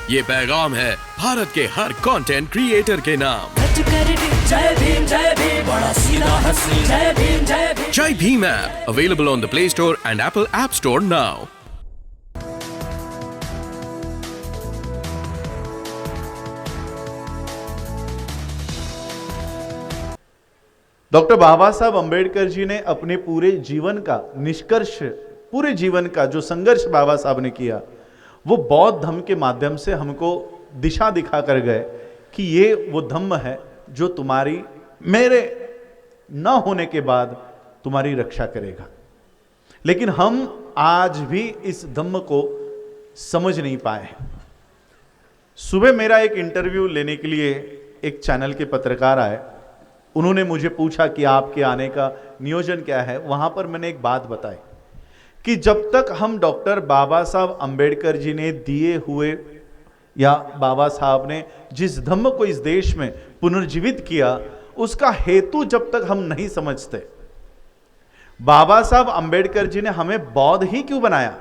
ये पैगाम है भारत के हर कंटेंट क्रिएटर के नाम। जय भीम बड़ा सीधा हंसी Jai Bhim Jai Bhim app available on the play store and apple app store now. Doctor Baba Saheb Ambedkar जी ने अपने पूरे जीवन का निष्कर्ष, पूरे जीवन का जो संघर्ष बाबा साहब ने किया, वो बौद्ध धम्म के माध्यम से हमको दिशा दिखा कर गए कि ये वो धम्म है जो तुम्हारी, मेरे न होने के बाद तुम्हारी रक्षा करेगा। लेकिन हम आज भी इस धम्म को समझ नहीं पाए हैं। सुबह मेरा एक इंटरव्यू लेने के लिए एक चैनल के पत्रकार आए। उन्होंने मुझे पूछा कि आपके आने का नियोजन क्या है। वहां पर मैंने एक बात बताई कि जब तक हम डॉक्टर बाबा साहब अंबेडकर जी ने दिए हुए, या बाबा साहब ने जिस धम्म को इस देश में पुनर्जीवित किया, उसका हेतु जब तक हम नहीं समझते, बाबा साहब अंबेडकर जी ने हमें बौद्ध ही क्यों बनाया।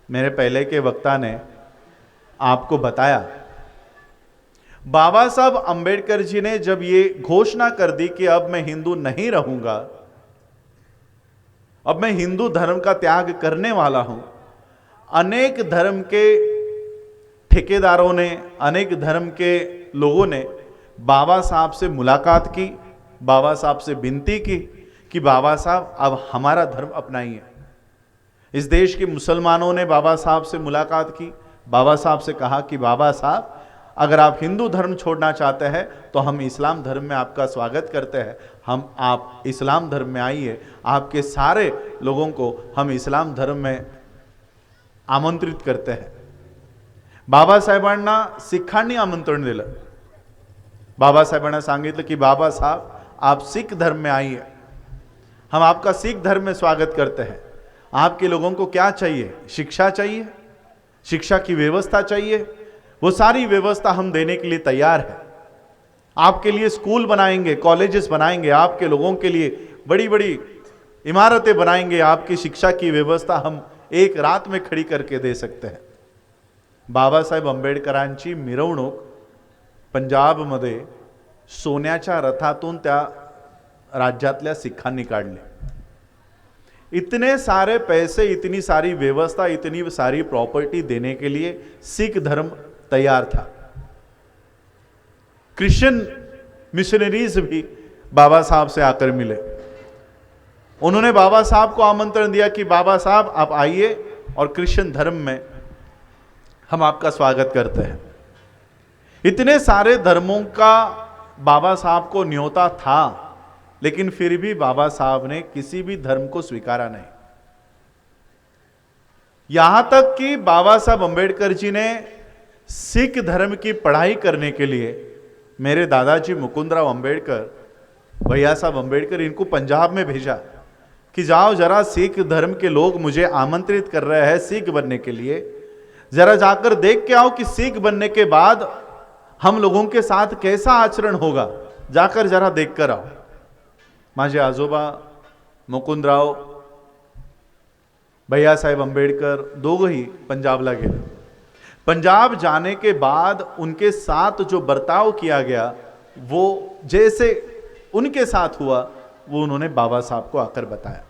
मेरे पहले के वक्ता ने आपको बताया, बाबा साहब अंबेडकर जी ने जब ये घोषणा कर दी कि अब मैं हिंदू नहीं रहूंगा, अब मैं हिंदू धर्म का त्याग करने वाला हूं, अनेक धर्म के ठेकेदारों ने, अनेक धर्म के लोगों ने बाबा साहब से मुलाकात की, बाबा साहब से विनती की कि बाबा साहब अब हमारा धर्म अपनाइए। इस देश के मुसलमानों ने बाबा साहब से मुलाकात की, बाबा साहब से कहा कि बाबा साहब अगर आप हिंदू धर्म छोड़ना चाहते हैं तो हम इस्लाम धर्म में आपका स्वागत करते हैं, आप इस्लाम धर्म में आइए, आपके सारे लोगों को हम इस्लाम धर्म में आमंत्रित करते हैं। बाबासाहेबांना सिखांनी आमंत्रण दिलं। बाबासाहेबांना सांगितलं की बाबा साहब आप सिख धर्म में आइए, हम आपका सिख धर्म में स्वागत करते हैं। आपके लोगों को क्या चाहिए? शिक्षा चाहिए, शिक्षा की व्यवस्था चाहिए, वो सारी व्यवस्था हम देने के लिए तैयार है। आपके लिए स्कूल बनाएंगे, कॉलेजेस बनाएंगे, आपके लोगों के लिए बड़ी बड़ी इमारतें बनाएंगे, आपकी शिक्षा की व्यवस्था हम एक रात में खड़ी करके दे सकते हैं। बाबासाहेब आंबेडकरांची मिरवणूक पंजाबमध्ये सोन्याच्या रथातून त्या राज्यातल्या सिखांनी काढली। इतने सारे पैसे, इतनी सारी व्यवस्था, इतनी सारी प्रॉपर्टी देने के लिए सिख धर्म तैयार था। क्रिश्चियन मिशनरीज भी बाबा साहब से आकर मिले। उन्होंने बाबा साहब को आमंत्रण दिया कि बाबा साहब आप आइए और क्रिश्चियन धर्म में हम आपका स्वागत करते हैं। इतने सारे धर्मों का बाबा साहब को न्योता था, लेकिन फिर भी बाबा साहब ने किसी भी धर्म को स्वीकारा नहीं। यहां तक कि बाबा साहब अंबेडकर जी ने सिख धर्म की पढ़ाई करने के लिए मेरे दादाजी मुकुंदराव अंबेडकर, भैया साहब अंबेडकर, इनको पंजाब में भेजा कि जाओ जरा सिख धर्म के लोग मुझे आमंत्रित कर रहे हैं सिख बनने के लिए, जरा जाकर देख के आओ कि सिख बनने के बाद हम लोगों के साथ कैसा आचरण होगा, जाकर जरा देख कर आओ। माझे आजोबा मुकुंदराव, भैया साहेब अंबेडकर दोघंही पंजाबला गेले। पंजाब जाने के बाद उनके साथ जो बर्ताव किया गया, वो जैसे उनके साथ हुआ, वो उन्होंने बाबा साहब को आकर बताया।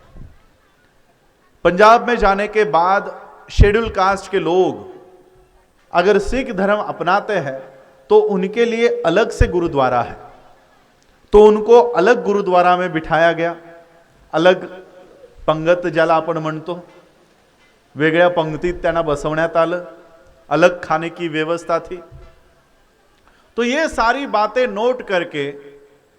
पंजाब में जाने के बाद शेड्यूल कास्ट के लोग अगर सिख धर्म अपनाते हैं तो उनके लिए अलग से गुरुद्वारा है, तो उनको अलग गुरुद्वारा में बिठाया गया। अलग पंगत ज्याला आपण म्हणतो, वेगळ्या पंक्तीत त्यांना बसवण्यात आलं, अलग खाने की व्यवस्था थी। तो ये सारी बातें नोट करके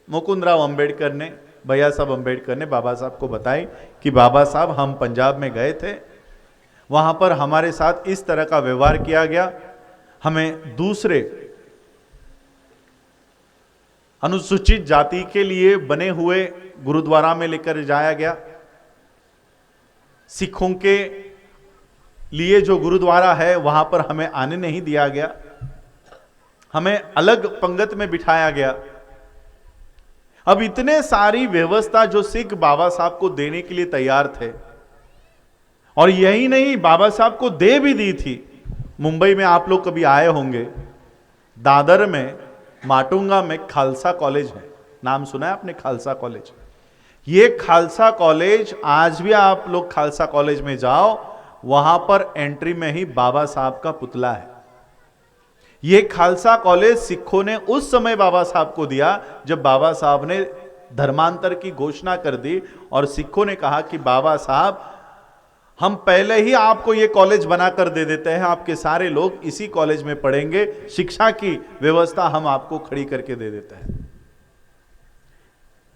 मुकुंदराव अंबेडकर ने, भैया साहब अंबेडकर ने बाबा साहब को बताई कि बाबा साहब हम पंजाब में गए थे, वहां पर हमारे साथ इस तरह का व्यवहार किया गया, हमें दूसरे अनुसूचित जाति के लिए बने हुए गुरुद्वारा में लेकर जाया गया। सिखों के लिए जो गुरुद्वारा है वहां पर हमें आने नहीं दिया गया, हमें अलग पंगत में बिठाया गया। अब इतने सारी व्यवस्था जो सिख बाबा साहब को देने के लिए तैयार थे, और यही नहीं बाबा साहब को दे भी दी थी, मुंबई में आप लोग कभी आए होंगे, दादर में माटुंगा में खालसा कॉलेज है, नाम सुना है आपने खालसा कॉलेज? ये खालसा कॉलेज आज भी आप लोग खालसा कॉलेज में जाओ, वहां पर एंट्री में ही बाबा साहब का पुतला है। ये खालसा कॉलेज सिखों ने उस समय बाबा साहब को दिया जब बाबा साहब ने धर्मांतर की घोषणा कर दी और सिखों ने कहा कि बाबा साहब हम पहले ही आपको ये कॉलेज बनाकर दे देते हैं, आपके सारे लोग इसी कॉलेज में पढ़ेंगे, शिक्षा की व्यवस्था हम आपको खड़ी करके दे देते हैं।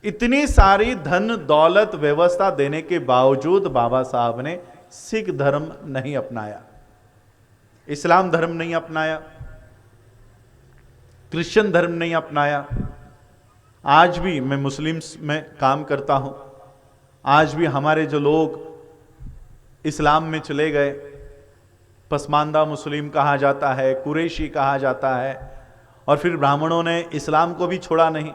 इतनी सारी धन दौलत व्यवस्था देने के बावजूद बाबा साहब ने सिख धर्म नहीं अपनाया, इस्लाम धर्म नहीं अपनाया, क्रिश्चियन धर्म नहीं अपनाया। आज भी मैं मुस्लिम्स में काम करता हूं, आज भी हमारे जो लोग इस्लाम में चले गए, पसमानदा मुस्लिम कहा जाता है, कुरैशी कहा जाता है, और फिर ब्राह्मणों ने इस्लाम को भी छोड़ा नहीं,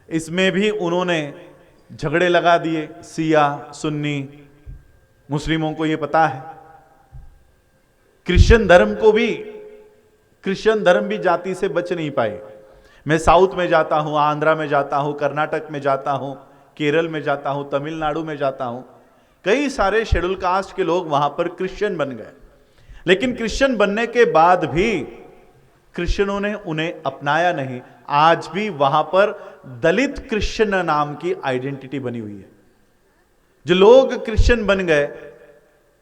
इसमें भी उन्होंने झगड़े लगा दिए, सिया सुन्नी, मुस्लिमों को ये पता है। क्रिश्चियन धर्म भी जाति से बच नहीं पाए। मैं साउथ में जाता हूं, आंध्रा में जाता हूं, कर्नाटक में जाता हूं, केरल में जाता हूं, तमिलनाडु में जाता हूं, कई सारे शेड्यूल कास्ट के लोग वहां पर क्रिश्चियन बन गए, लेकिन क्रिश्चियन बनने के बाद भी क्रिश्चियनों ने उन्हें अपनाया नहीं। आज भी वहां पर दलित क्रिश्चियन नाम की आइडेंटिटी बनी हुई है। जो लोग क्रिश्चियन बन गए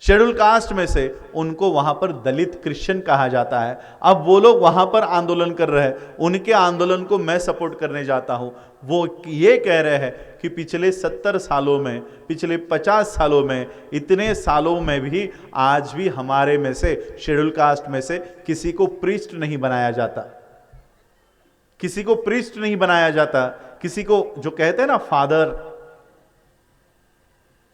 शेड्यूल कास्ट में से, उनको वहां पर दलित क्रिश्चियन कहा जाता है। अब वो लोग वहां पर आंदोलन कर रहे हैं, उनके आंदोलन को मैं सपोर्ट करने जाता हूं। वो ये कह रहे हैं कि पिछले 70 सालों में, पिछले 50 सालों में, इतने सालों में भी आज भी हमारे में से, शेड्यूल कास्ट में से किसी को प्रीस्ट नहीं बनाया जाता, किसी को प्रीस्ट नहीं बनाया जाता, किसी को जो कहते हैं ना फादर,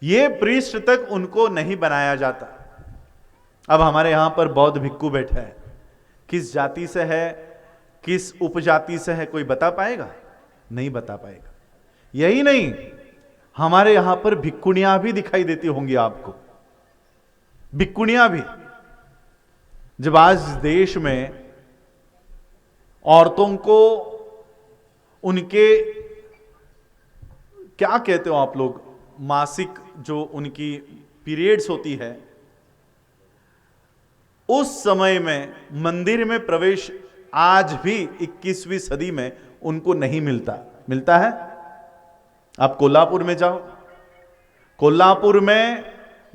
ये प्रीस्ट तक उनको नहीं बनाया जाता। अब हमारे यहां पर बौद्ध भिक्खु बैठा है, किस जाति से है, किस उपजाति से है, कोई बता पाएगा? नहीं बता पाएगा। यही नहीं, हमारे यहां पर भिक्खुनियां भी दिखाई देती होंगी आपको, भिक्खुनियां भी। जब आज देश में औरतों को उनके क्या कहते हो आप लोग, मासिक जो उनकी पीरियड्स होती है, उस समय में मंदिर में प्रवेश आज भी 21वीं सदी में उनको नहीं मिलता है। आप कोल्हापुर में जाओ, कोल्हापुर में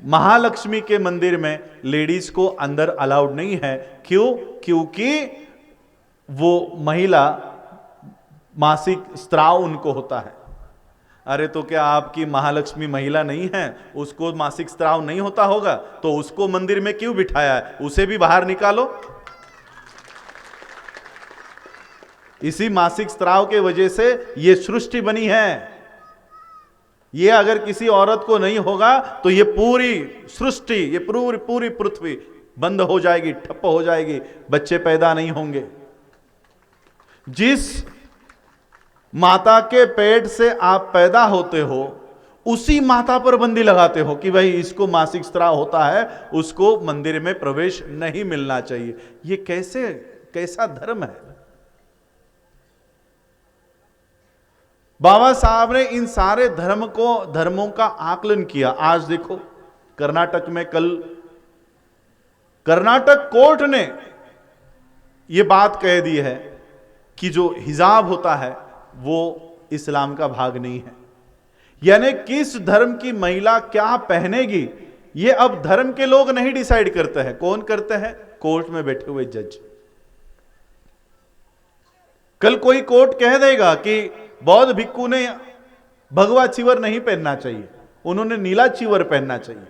महालक्ष्मी के मंदिर में लेडीज को अंदर अलाउड नहीं है। क्यों? क्योंकि वो महिला मासिक स्त्राव उनको होता है। अरे तो क्या आपकी महालक्ष्मी महिला नहीं है, उसको मासिक स्त्राव नहीं होता होगा, तो उसको मंदिर में क्यों बिठाया है? उसे भी बाहर निकालो। इसी मासिक स्त्राव के वजह से ये सृष्टि बनी है। ये अगर किसी औरत को नहीं होगा तो ये पूरी सृष्टि, ये पूरी पृथ्वी बंद हो जाएगी, ठप्प हो जाएगी, बच्चे पैदा नहीं होंगे। जिस माता के पेट से आप पैदा होते हो, उसी माता पर बंदी लगाते हो कि भाई इसको मासिक स्त्राव होता है, उसको मंदिर में प्रवेश नहीं मिलना चाहिए। ये कैसा धर्म है? बाबा साहब ने इन सारे धर्मों का आकलन किया। आज देखो कर्नाटक में, कल कर्नाटक कोर्ट ने यह बात कह दी है कि जो हिजाब होता है वो इस्लाम का भाग नहीं है। यानी किस धर्म की महिला क्या पहनेगी, ये अब धर्म के लोग नहीं डिसाइड करते हैं। कौन करते हैं? कोर्ट में बैठे हुए जज। कल कोई कोर्ट कह देगा कि बौद्ध भिक्खु ने भगवा चिवर नहीं पहनना चाहिए, उन्होंने नीला चिवर पहनना चाहिए,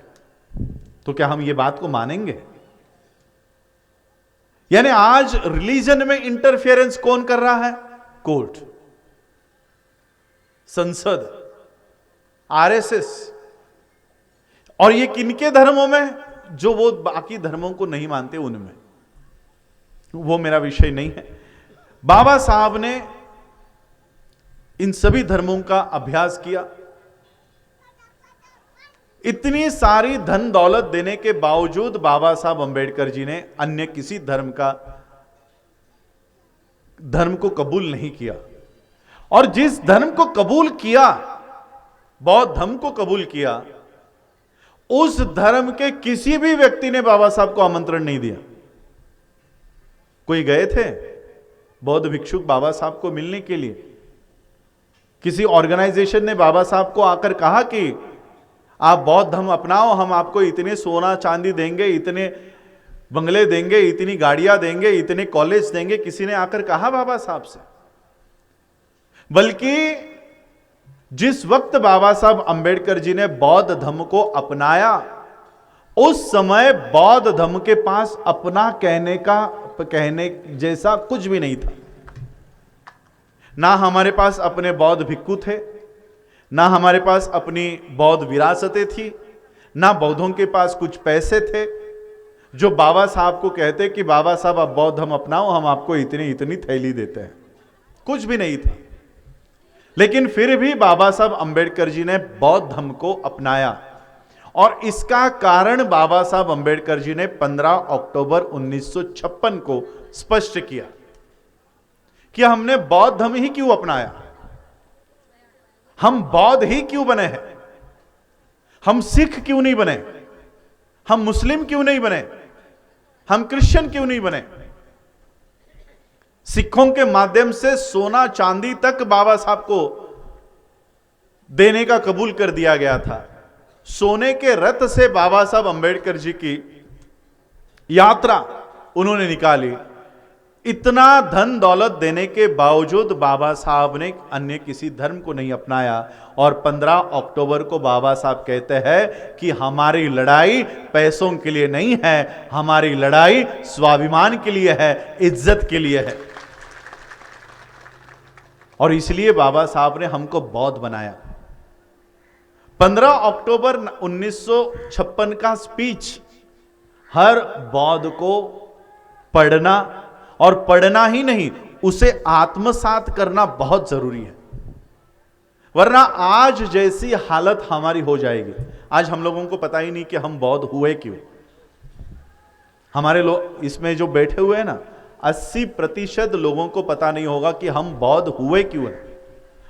तो क्या हम ये बात को मानेंगे? यानी आज रिलीजन में इंटरफेरेंस कौन कर रहा है? कोर्ट, संसद, आरएसएस। और ये किनके धर्मों में? जो वो बाकी धर्मों को नहीं मानते उनमें। वो मेरा विषय नहीं है। बाबा साहब ने इन सभी धर्मों का अभ्यास किया। इतनी सारी धन दौलत देने के बावजूद बाबा साहब अंबेडकर जी ने अन्य किसी धर्म को कबूल नहीं किया। और जिस धर्म को कबूल किया, बौद्ध धर्म को कबूल किया, उस धर्म के किसी भी व्यक्ति ने बाबा साहब को आमंत्रण नहीं दिया। कोई गए थे बौद्ध भिक्षुक बाबा साहब को मिलने के लिए? किसी ऑर्गेनाइजेशन ने बाबा साहब को आकर कहा कि आप बौद्ध धर्म अपनाओ, हम आपको इतने सोना चांदी देंगे, इतने बंगले देंगे, इतनी गाड़ियां देंगे, इतने कॉलेज देंगे? किसी ने आकर कहा बाबा साहब से? बल्कि जिस वक्त बाबा साहब अंबेडकर जी ने बौद्ध धर्म को अपनाया, उस समय बौद्ध धर्म के पास अपना कहने जैसा कुछ भी नहीं था। ना हमारे पास अपने बौद्ध भिक्खु थे, ना हमारे पास अपनी बौद्ध विरासतें थी, ना बौद्धों के पास कुछ पैसे थे जो बाबा साहब को कहते कि बाबा साहब आप बौद्ध धर्म अपनाओ, हम आपको इतनी इतनी थैली देते हैं। कुछ भी नहीं था। लेकिन फिर भी बाबा साहब अंबेडकर जी ने बौद्ध धर्म को अपनाया, और इसका कारण बाबा साहब अंबेडकर जी ने 15 अक्टूबर 1956 को स्पष्ट किया कि हमने बौद्ध धर्म ही क्यों अपनाया, हम बौद्ध ही क्यों बने हैं, हम सिख क्यों नहीं बने, हम मुस्लिम क्यों नहीं बने, हम क्रिश्चियन क्यों नहीं बने। सिखों के माध्यम से सोना चांदी तक बाबा साहब को देने का कबूल कर दिया गया था। सोने के रथ से बाबा साहब अंबेडकर जी की यात्रा उन्होंने निकाली। इतना धन दौलत देने के बावजूद बाबा साहब ने अन्य किसी धर्म को नहीं अपनाया, और 15 अक्टूबर को बाबा साहब कहते हैं कि हमारी लड़ाई पैसों के लिए नहीं है, हमारी लड़ाई स्वाभिमान के लिए है, इज्जत के लिए है। और इसलिए बाबा साहब ने हमको बौद्ध बनाया। 15 अक्टूबर 1956 का स्पीच हर बौद्ध को पढ़ना, और पढ़ना ही नहीं, उसे आत्मसात करना बहुत जरूरी है, वरना आज जैसी हालत हमारी हो जाएगी। आज हम लोगों को पता ही नहीं कि हम बौद्ध हुए क्यों। हमारे लोग इसमें जो बैठे हुए हैं ना, 80% लोगों को पता नहीं होगा कि हम बौद्ध हुए क्यों हैं।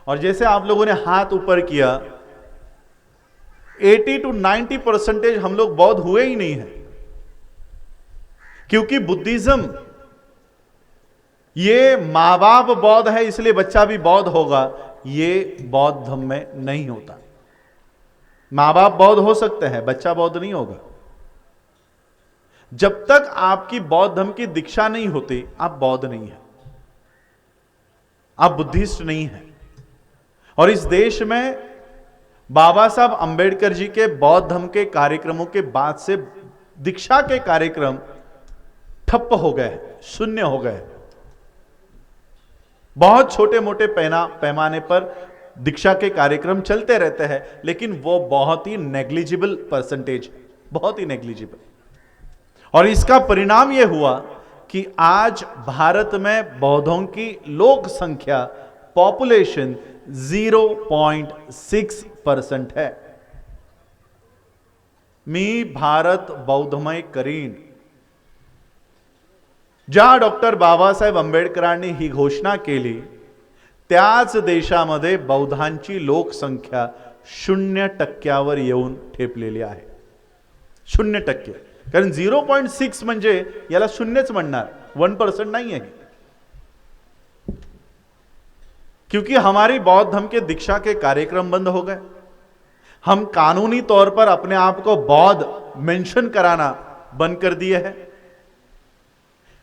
और जैसे आप लोगों ने हाथ ऊपर किया, 80 to 90% हम लोग बौद्ध हुए ही नहीं हैं, क्योंकि बुद्धिज्म ये मां बाप बौद्ध है इसलिए बच्चा भी बौद्ध होगा, ये बौद्ध धर्म में नहीं होता। मां बाप बौद्ध हो सकते हैं, बच्चा बौद्ध नहीं होगा। जब तक आपकी बौद्ध धर्म की दीक्षा नहीं होती, आप बौद्ध नहीं है, आप बुद्धिस्ट नहीं है। और इस देश में बाबा साहब अंबेडकर जी के बौद्ध धर्म के कार्यक्रमों के बाद से दीक्षा के कार्यक्रम ठप्प हो गए, शून्य हो गए। बहुत छोटे मोटे पैमाने पर दीक्षा के कार्यक्रम चलते रहते हैं, लेकिन वो बहुत ही नेग्लिजिबल परसेंटेज, बहुत ही नेग्लिजिबल। और इसका परिणाम यह हुआ कि आज भारत में बौद्धों की लोक संख्या, पॉपुलेशन 0.6% है। मी भारत बौद्धमय करीन, ज्या डॉक्टर बाबासाहेब आंबेडकरांनी ही घोषणा केली, त्याच देशामध्ये बौद्धांची लोकसंख्या 0% येऊन ठेपलेली आहे। 0%, कारण 0.6 म्हणजे याला शून्यच म्हणणार, 1% नहीं है। क्योंकि हमारी बौद्ध धर्म के दीक्षा के कार्यक्रम बंद हो गए। हम कानूनी तौर पर अपने आप को बौद्ध मेंशन कराना बंद कर दिए हैं।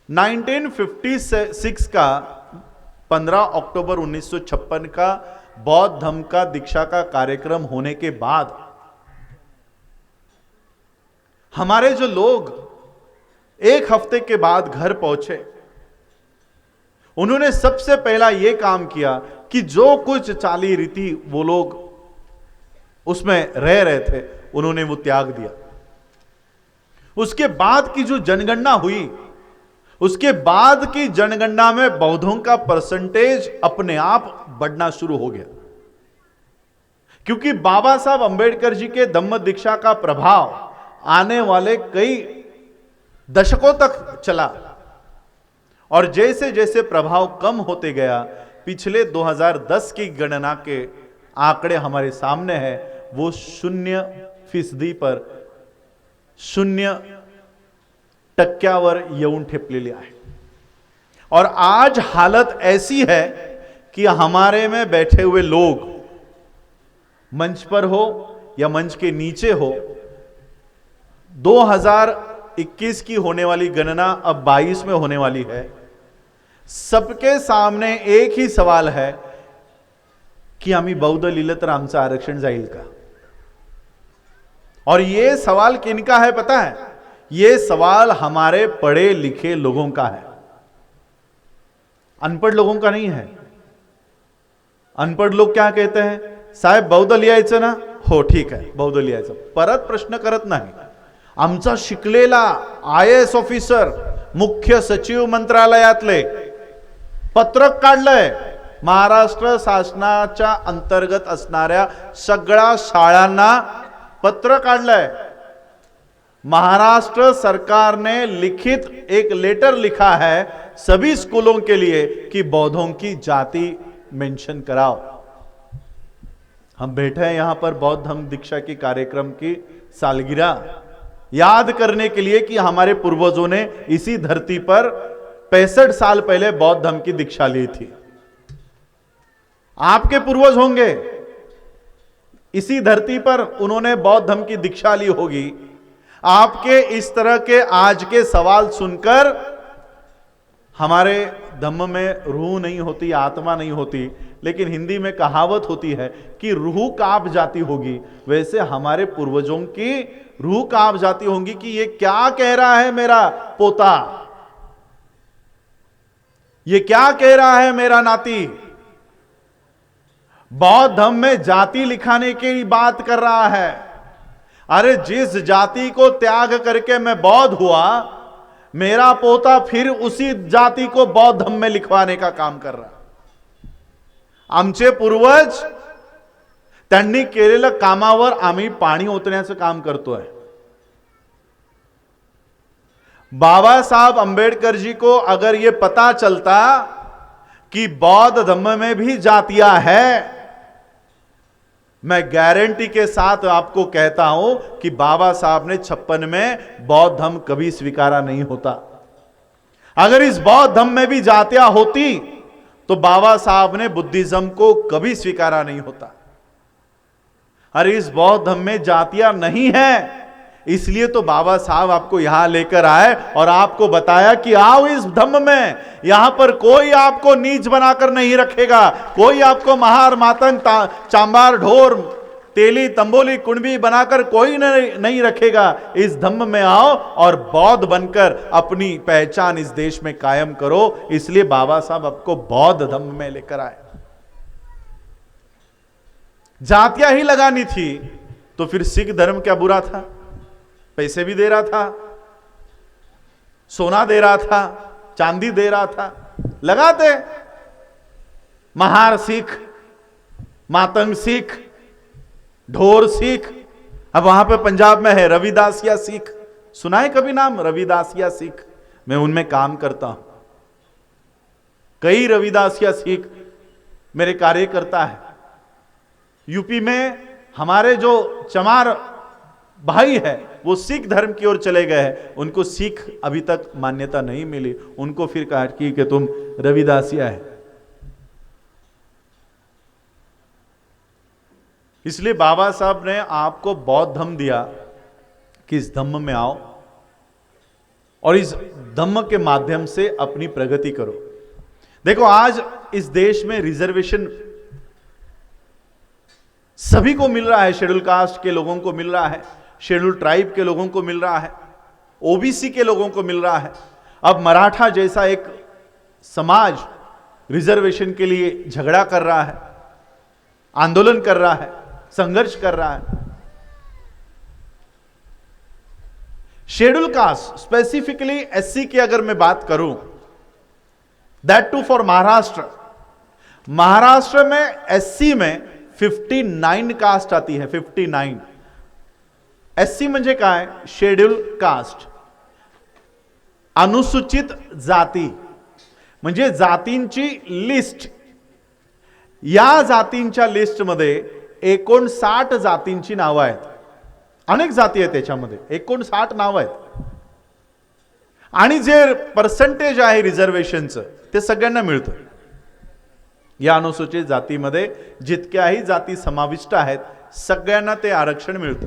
1956 का 15 अक्टूबर 1956 का बौद्ध धर्म का दीक्षा का कार्यक्रम होने के बाद हमारे जो लोग एक हफ्ते के बाद घर पहुंचे, उन्होंने सबसे पहला यह काम किया कि जो कुछ चाली रीति वो लोग उसमें रह रहे थे, उन्होंने वो त्याग दिया। उसके बाद की जो जनगणना हुई, उसके बाद की जनगणना में बौद्धों का परसेंटेज अपने आप बढ़ना शुरू हो गया। क्योंकि बाबा साहब अंबेडकर जी के धम्म दीक्षा का प्रभाव आने वाले कई दशकों तक चला, और जैसे जैसे प्रभाव कम होते गया, पिछले 2010 की गणना के आंकड़े हमारे सामने है, वो 0% पर 0% येऊन ठेपलेली आहे। और आज हालत ऐसी है कि हमारे में बैठे हुए लोग, मंच पर हो या मंच के नीचे हो, 2021 की होने वाली गणना अब 22 में होने वाली है, सबके सामने एक ही सवाल है की आम्ही बौद्ध लिहिलं तर आमचं आरक्षण जाईल का? और यह सवाल किनका है पता है? यह सवाल हमारे पढ़े लिखे लोगों का है, अनपढ़ लोगों का नहीं है। अनपढ़ लोग क्या कहते हैं, साहेब बौद्ध लिहायचं ना, हो ठीक आहे बौद्ध लिहायचं, परत प्रश्न करत नाही। आमचा शिकलेला IAS ऑफिसर, मुख्य सचिव मंत्रालयातले पत्रक काढलंय, महाराष्ट्र शासनाच्या अंतर्गत असणाऱ्या सगळ्या शाळांना पत्र काढलंय। महाराष्ट्र सरकार ने लिखित एक लेटर लिखा है सभी स्कूलों के लिए कि बौद्धों की जाति मेंशन कराओ। हम बैठे हैं यहां पर बौद्ध धम्म दीक्षा की कार्यक्रम की सालगिरह याद करने के लिए कि हमारे पूर्वजों ने इसी धरती पर 65 साल पहले बौद्ध धम्म की दीक्षा ली थी। आपके पूर्वज होंगे, इसी धरती पर उन्होंने बौद्ध धम्म की दीक्षा ली होगी। आपके इस तरह के आज के सवाल सुनकर हमारे धम्म में रूह नहीं होती, आत्मा नहीं होती, लेकिन हिंदी में कहावत होती है कि रूह कांप जाती होगी, वैसे हमारे पूर्वजों की रूह कांप जाती होंगी कि ये क्या कह रहा है मेरा पोता, ये क्या कह रहा है मेरा नाती। बौद्ध धम्म में जाति लिखाने की बात कर रहा है। अरे जिस जाति को त्याग करके मैं बौद्ध हुआ, मेरा पोता फिर उसी जाति को बौद्ध धम्म में लिखवाने का काम कर रहा। आमचे पूर्वज त्यांनी केलेल्या कामावर आम्ही पाणी ओतण्याचं काम करतोय। बाबा साहब अंबेडकर जी को अगर यह पता चलता कि बौद्ध धम्म में भी जातियां हैं, मैं गारंटी के साथ आपको कहता हूं कि बाबा साहब ने 56 में बौद्ध धम्म कभी स्वीकारा नहीं होता। अगर इस बौद्ध धम्म में भी जातियां होती तो बाबा साहब ने बुद्धिज्म को कभी स्वीकारा नहीं होता। अरे इस बौद्ध धम्म में जातियां नहीं है, इसलिए तो बाबा साहब आपको यहां लेकर आए और आपको बताया कि आओ इस धम्म में, यहां पर कोई आपको नीच बनाकर नहीं रखेगा, कोई आपको महार मातंग चांबार ढोर तेली तंबोली कुणबी बनाकर कोई नहीं रखेगा। इस धम्म में आओ और बौद्ध बनकर अपनी पहचान इस देश में कायम करो। इसलिए बाबा साहब आपको बौद्ध धम्म में लेकर आए। जातियां ही लगानी थी तो फिर सिख धर्म क्या बुरा था? पैसे भी दे रहा था, सोना दे रहा था, चांदी दे रहा था, लगाते। महार सिख, मातंग सिख, ढोर सिख, अब वहां पे पंजाब में है रविदासिया सिख, सुना है कभी नाम रविदासिया सिख? मैं उनमें काम करता हूं, कई रविदासिया सिख मेरे कार्यकर्ता है। यूपी में हमारे जो चमार भाई है वो सिख धर्म की ओर चले गए हैं, उनको सिख अभी तक मान्यता नहीं मिली, उनको फिर कहा कि तुम रविदासिया है। इसलिए बाबा साहब ने आपको बौद्ध धम्म दिया कि इस धम्म में आओ और इस धम्म के माध्यम से अपनी प्रगति करो। देखो आज इस देश में रिजर्वेशन सभी को मिल रहा है, शेड्यूल कास्ट के लोगों को मिल रहा है, शेड्यूल ट्राइब के लोगों को मिल रहा है, ओबीसी के लोगों को मिल रहा है। अब मराठा जैसा एक समाज रिजर्वेशन के लिए झगड़ा कर रहा है, आंदोलन कर रहा है, संघर्ष कर रहा है। शेड्यूल कास्ट स्पेसिफिकली एससी की अगर मैं बात करूं, that too for Maharashtra, Maharashtra में एससी में 59 कास्ट आती है, 59। एससी म्हणजे काय? शेड्यूल कास्ट, अनुसूचित जाती, म्हणजे जातींची लिस्ट। या जातींच्या लिस्टमध्ये 59 जातींची नावं आहेत, अनेक जाती आहेत त्याच्यामध्ये, 59 नावं आहेत। आणि जे पर्सेंटेज आहे रिझर्वेशनचं ते सगळ्यांना मिळतं। या अनुसूचित जातीमध्ये जितक्याही जाती समाविष्ट आहेत सगळ्यांना ते आरक्षण मिळतं।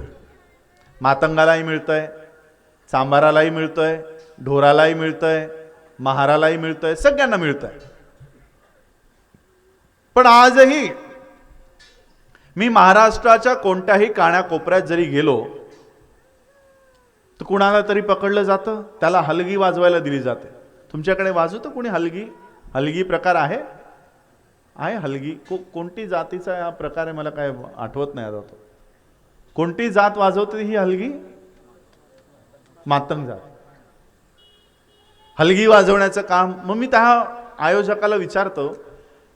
मातंगालाही मिळतंय, चांभारालाही मिळतंय, ढोरालाही मिळतंय, महारालाही मिळतंय, सगळ्यांना मिळतंय। पण आजही मी महाराष्ट्राच्या कोणत्याही कानाकोपऱ्यात जरी गेलो तर कुणाला तरी पकडलं जातं, त्याला हलगी वाजवायला दिली जाते। तुमच्याकडे वाजवतं कोणी हलगी? हलगी प्रकार आहे हलगी? कोणती जातीचा हा प्रकार आहे मला काय आठवत नाही आता तो। कोणती जात वाजवते ही हलगी? मातंग जात। हलगी वाजवण्याचं काम। मग मी त्या आयोजकाला विचारतो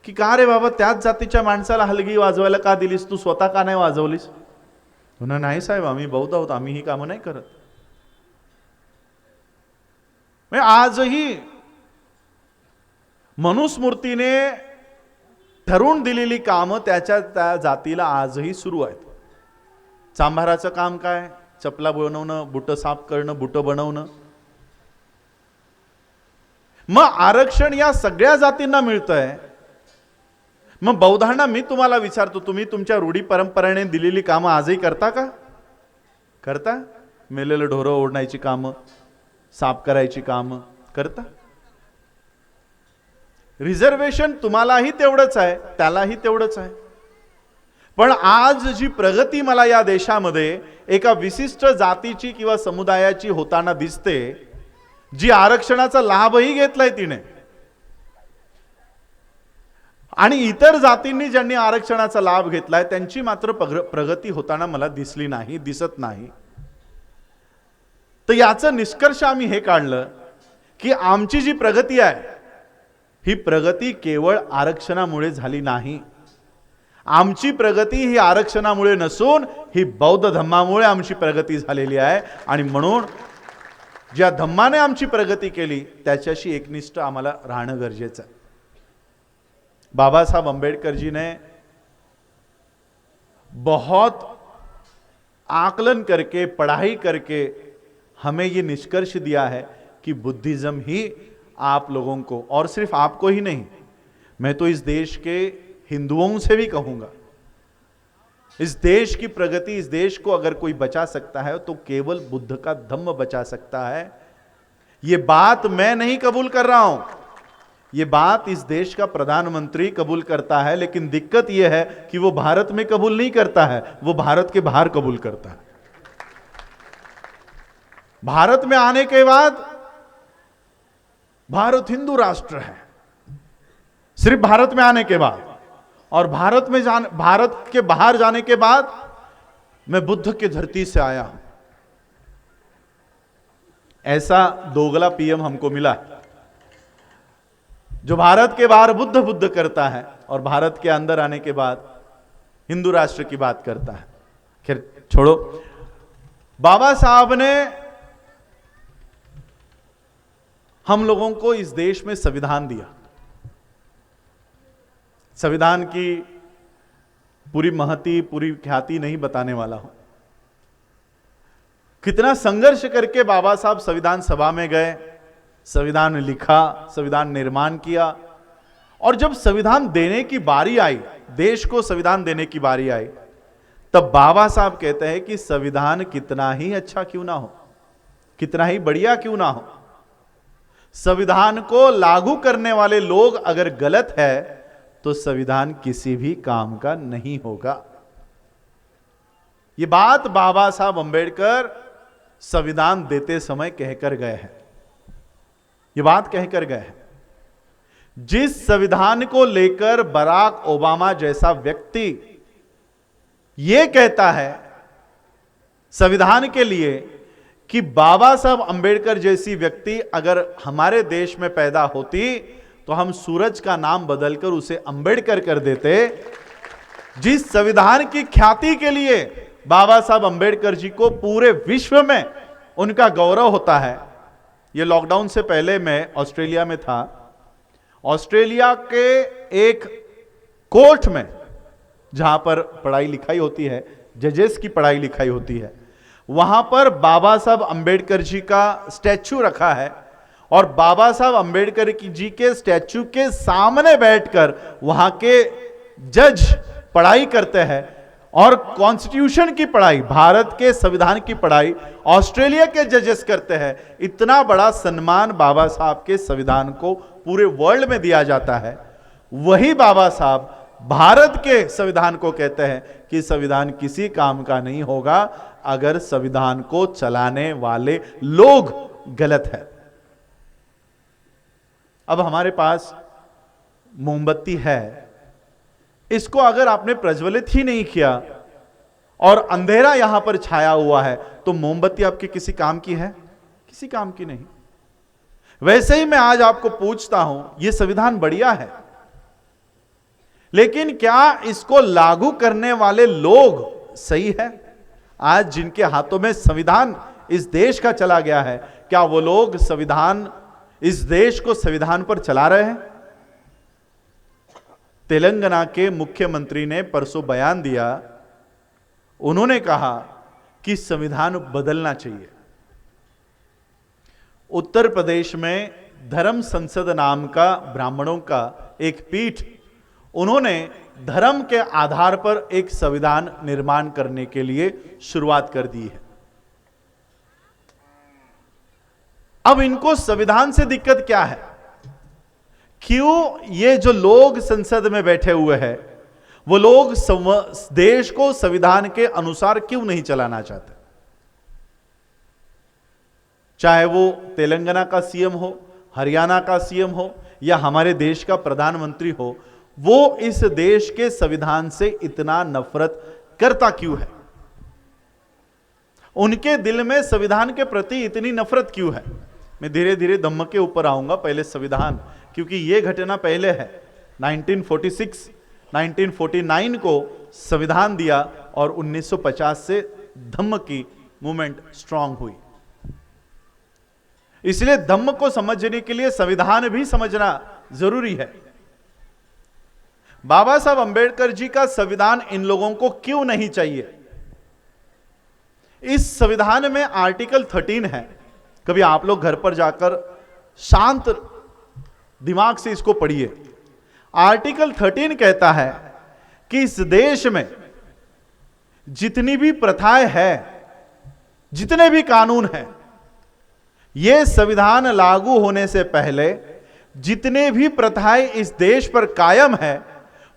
की का रे बाबा त्याच जातीच्या माणसाला हलगी वाजवायला का दिलीस, तू स्वतः का नाही वाजवलीस? म्हणा नाही साहेब, आम्ही बौद्ध आहोत, आम्ही ही कामं नाही करत। आजही मनुस्मृतीने ठरवून दिलेली कामं त्या जातीला आजही सुरू आहेत। चांभाराचं काम काय? चपला बनवणं, बुट साफ करणं, बुट बनवणं। मग आरक्षण या सगळ्या जातींना मिळतंय। मग बौद्धांना मी तुम्हाला विचारतो, तुम्ही तुमच्या रूढी परंपरेने दिलेली कामं आजही करता का? करता? मेलेलं ढोरं ओढण्याची कामं, साफ करायची कामं करता? रिझर्वेशन तुम्हालाही तेवढंच आहे, त्यालाही तेवढंच आहे। पण आज जी प्रगती मला या देशामध्ये एका विशिष्ट जातीची किंवा समुदायाची होताना दिसते, जी आरक्षणाचा लाभही घेतलाय तिने, आणि इतर जातींनी ज्यांनी आरक्षणाचा लाभ घेतलाय त्यांची मात्र प्रगती होताना मला दिसली नाही, दिसत नाही। तर याचं निष्कर्ष आम्ही हे काढलं की आमची जी प्रगती आहे ही प्रगती केवळ आरक्षणामुळे झाली नाही। आमची प्रगती ही आरक्षणामुळे नसून ही बौद्ध धम्मामुळे आमची प्रगती झालेली आहे। आणि म्हणून ज्या धम्माने आमची प्रगती केली त्याच्याशी एकनिष्ठ आम्हाला राहणं गरजेचं आहे। बाबा साहब अम्बेडकर जी ने बहुत आकलन करके, पढ़ाई करके हमें ये निष्कर्ष दिया है कि बुद्धिज्म ही आप लोगों को, और सिर्फ आपको ही नहीं, मैं तो इस देश के हिंदुओं से भी कहूंगा, इस देश की प्रगति, इस देश को अगर कोई बचा सकता है तो केवल बुद्ध का धम्म बचा सकता है। ये बात मैं नहीं कबूल कर रहा हूं, ये बात इस देश का प्रधानमंत्री कबूल करता है। लेकिन दिक्कत यह है कि वो भारत में कबूल नहीं करता है, वो भारत के बाहर कबूल करता है। भारत में आने के बाद भारत हिंदू राष्ट्र है, सिर्फ भारत में आने के बाद, और भारत के बाहर जाने के बाद मैं बुद्ध की धरती से आया हूं। ऐसा दोगला पीएम हमको मिला जो भारत के बाहर बुद्ध बुद्ध करता है और भारत के अंदर आने के बाद हिंदू राष्ट्र की बात करता है। खैर छोड़ो, बाबा साहब ने हम लोगों को इस देश में संविधान दिया। संविधान की पूरी महती, पूरी ख्याति नहीं बताने वाला हूं। कितना संघर्ष करके बाबा साहब संविधान सभा में गए, संविधान लिखा, संविधान निर्माण किया, और जब संविधान देने की बारी आई, देश को संविधान देने की बारी आई, तब बाबा साहब कहते हैं कि संविधान कितना ही अच्छा क्यों ना हो, कितना ही बढ़िया क्यों ना हो, संविधान को लागू करने वाले लोग अगर गलत है तो संविधान किसी भी काम का नहीं होगा। यह बात बाबा साहब अंबेडकर संविधान देते समय कहकर गए हैं। यह बात कहकर गए हैं। जिस संविधान को लेकर बराक ओबामा जैसा व्यक्ति यह कहता है संविधान के लिए कि बाबा साहब अंबेडकर जैसी व्यक्ति अगर हमारे देश में पैदा होती तो हम सूरज का नाम बदलकर उसे अंबेडकर कर देते, जिस संविधान की ख्याति के लिए बाबा साहब अंबेडकर जी को पूरे विश्व में उनका गौरव होता है। ये लॉकडाउन से पहले मैं ऑस्ट्रेलिया में था। ऑस्ट्रेलिया के एक कोर्ट में, जहां पर पढ़ाई लिखाई होती है, जजेस की पढ़ाई लिखाई होती है, वहां पर बाबा साहब अंबेडकर जी का स्टैचू रखा है और बाबा साहब अंबेडकर जी के स्टैचू के सामने बैठकर वहां के जज पढ़ाई करते हैं और कॉन्स्टिट्यूशन की पढ़ाई, भारत के संविधान की पढ़ाई ऑस्ट्रेलिया के जजेस करते हैं। इतना बड़ा सम्मान बाबा साहब के संविधान को पूरे वर्ल्ड में दिया जाता है। वही बाबा साहब भारत के संविधान को कहते हैं कि संविधान किसी काम का नहीं होगा अगर संविधान को चलाने वाले लोग गलत है। अब हमारे पास मोमबत्ती है, इसको अगर आपने प्रज्वलित ही नहीं किया और अंधेरा यहां पर छाया हुआ है तो मोमबत्ती आपके किसी काम की है? किसी काम की नहीं। वैसे ही मैं आज आपको पूछता हूं, यह संविधान बढ़िया है, लेकिन क्या इसको लागू करने वाले लोग सही है? आज जिनके हाथों में संविधान इस देश का चला गया है, क्या वो लोग संविधान, इस देश को संविधान पर चला रहे हैं? तेलंगाना के मुख्यमंत्री ने परसों बयान दिया, उन्होंने कहा कि संविधान बदलना चाहिए। उत्तर प्रदेश में धर्म संसद नाम का ब्राह्मणों का एक पीठ, उन्होंने धर्म के आधार पर एक संविधान निर्माण करने के लिए शुरुआत कर दी है। अब इनको संविधान से दिक्कत क्या है? क्यों ये जो लोग संसद में बैठे हुए हैं वो लोग देश को संविधान के अनुसार क्यों नहीं चलाना चाहते? चाहे वो तेलंगाना का सीएम हो, हरियाणा का सीएम हो या हमारे देश का प्रधानमंत्री हो, वो इस देश के संविधान से इतना नफरत करता क्यों है? उनके दिल में संविधान के प्रति इतनी नफरत क्यों है? मैं धीरे धीरे धम्म के ऊपर आऊंगा, पहले संविधान, क्योंकि यह घटना पहले है। 1946 1949 को संविधान दिया और 1950 से धम्म की मूवमेंट स्ट्रांग हुई। इसलिए धम्म को समझने के लिए संविधान भी समझना जरूरी है। बाबा साहब अंबेडकर जी का संविधान इन लोगों को क्यों नहीं चाहिए? इस संविधान में आर्टिकल 13 है। कभी आप लोग घर पर जाकर शांत दिमाग से इसको पढ़िए। आर्टिकल 13 कहता है कि इस देश में जितनी भी प्रथाएं हैं, जितने भी कानून हैं, यह संविधान लागू होने से पहले जितने भी प्रथाएं इस देश पर कायम है,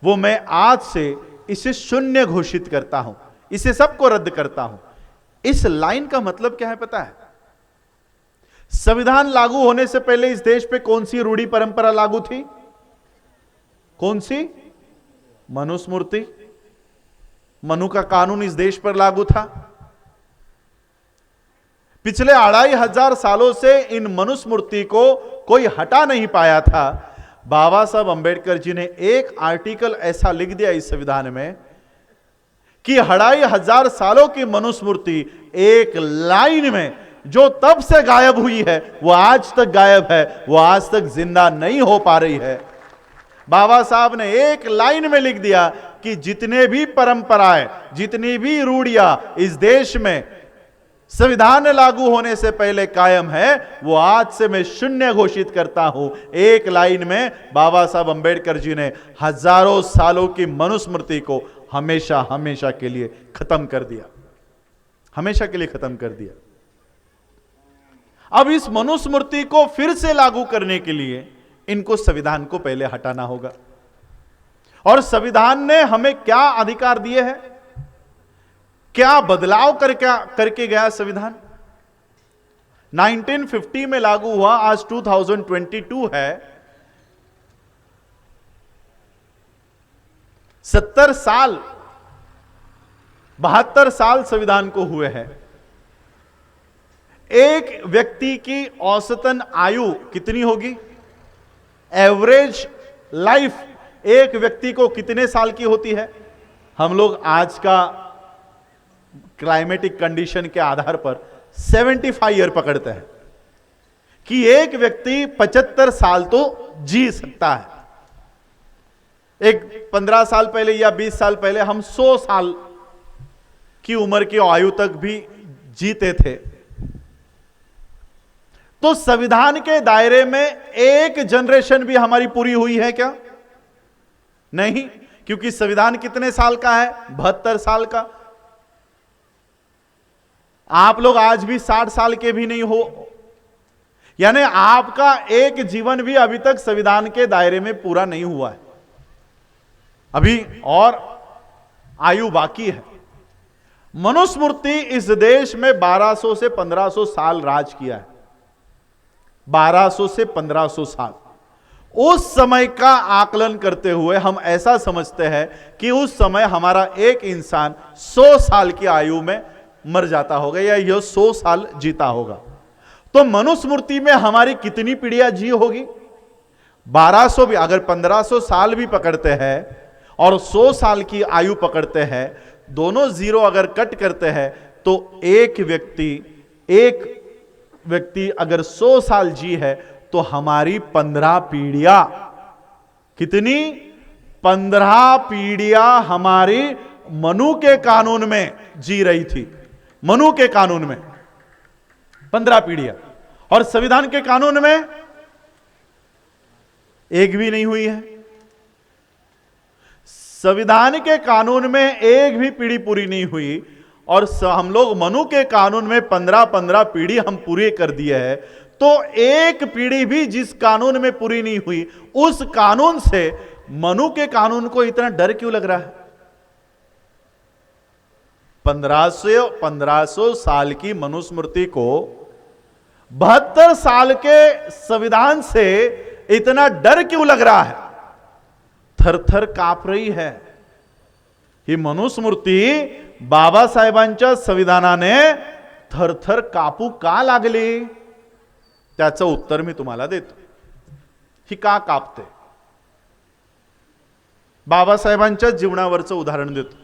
वो मैं आज से इसे शून्य घोषित करता हूं, इसे सबको रद्द करता हूं। इस लाइन का मतलब क्या है पता है? संविधान लागू होने से पहले इस देश पे कौन सी रूढ़ी परंपरा लागू थी? कौन सी? मनुस्मृति। मनु का कानून इस देश पर लागू था। पिछले 2500 सालों से इन मनुस्मृति को कोई हटा नहीं पाया था। बाबा साहब अंबेडकर जी ने एक आर्टिकल ऐसा लिख दिया इस संविधान में कि 2500 सालों की मनुस्मृति एक लाइन में जो तब से गायब हुई है वो आज तक गायब है, वो आज तक जिंदा नहीं हो पा रही है। बाबा साहब ने एक लाइन में लिख दिया कि जितने भी परंपराएं, जितनी भी रूढ़ियां इस देश में संविधान लागू होने से पहले कायम है, वो आज से मैं शून्य घोषित करता हूं। एक लाइन में बाबा साहब अंबेडकर जी ने हजारों सालों की मनुस्मृति को हमेशा हमेशा के लिए खत्म कर दिया, हमेशा के लिए खत्म कर दिया। अब इस मनुस्मृति को फिर से लागू करने के लिए इनको संविधान को पहले हटाना होगा। और संविधान ने हमें क्या अधिकार दिए हैं, क्या बदलाव करके गया संविधान? 1950 में लागू हुआ, आज 2022 है। 70 साल, 72 साल संविधान को हुए हैं। एक व्यक्ति की औसतन आयु कितनी होगी? एवरेज लाइफ एक व्यक्ति को कितने साल की होती है? हम लोग आज का क्लाइमेटिक कंडीशन के आधार पर 75 ईयर पकड़ते हैं कि एक व्यक्ति 75 साल तो जी सकता है। एक 15 साल पहले या 20 साल पहले हम 100 साल की उम्र की आयु तक भी जीते थे। तो संविधान के दायरे में एक जनरेशन भी हमारी पूरी हुई है क्या? नहीं, क्योंकि संविधान कितने साल का है? 72 साल का। आप लोग आज भी 60 साल के भी नहीं हो, यानी आपका एक जीवन भी अभी तक संविधान के दायरे में पूरा नहीं हुआ है, अभी और आयु बाकी है। मनुस्मृति इस देश में 1200 से 1500 साल राज किया है। 1200 से 1500 साल। उस समय का आकलन करते हुए हम ऐसा समझते हैं कि उस समय हमारा एक इंसान 100 साल की आयु में मर जाता होगा या यह 100 साल जीता होगा। तो मनुस्मृति में हमारी कितनी पीढ़ियां जी होगी? 1200 भी, अगर 1500 साल भी पकड़ते हैं और 100 साल की आयु पकड़ते हैं, दोनों जीरो अगर कट करते हैं तो एक व्यक्ति अगर 100 साल जी है तो हमारी 15 पीढ़ियां, कितनी? 15 पीढ़ियां हमारी मनु के कानून में जी रही थी। मनु के कानून में 15 पीढ़ियां, और संविधान के कानून में एक भी नहीं हुई है। संविधान के कानून में एक भी पीढ़ी पूरी नहीं हुई, और हम लोग मनु के कानून में 15-15 पीढ़ी हम पूरे कर दिए हैं। तो एक पीढ़ी भी जिस कानून में पूरी नहीं हुई, उस कानून से मनु के कानून को इतना डर क्यों लग रहा है? 1500 साल की मनुस्मृति को 72 साल के संविधान से इतना डर क्यों लग रहा है? थरथर काप रही है ही मनुस्मृती। बाबासाहेबांच्या संविधानाने थरथर कापू का लागली? त्याचं उत्तर मी तुम्हाला देतो। ही का कापते? बाबासाहेबांच्या जीवनावरचं उदाहरण देतो।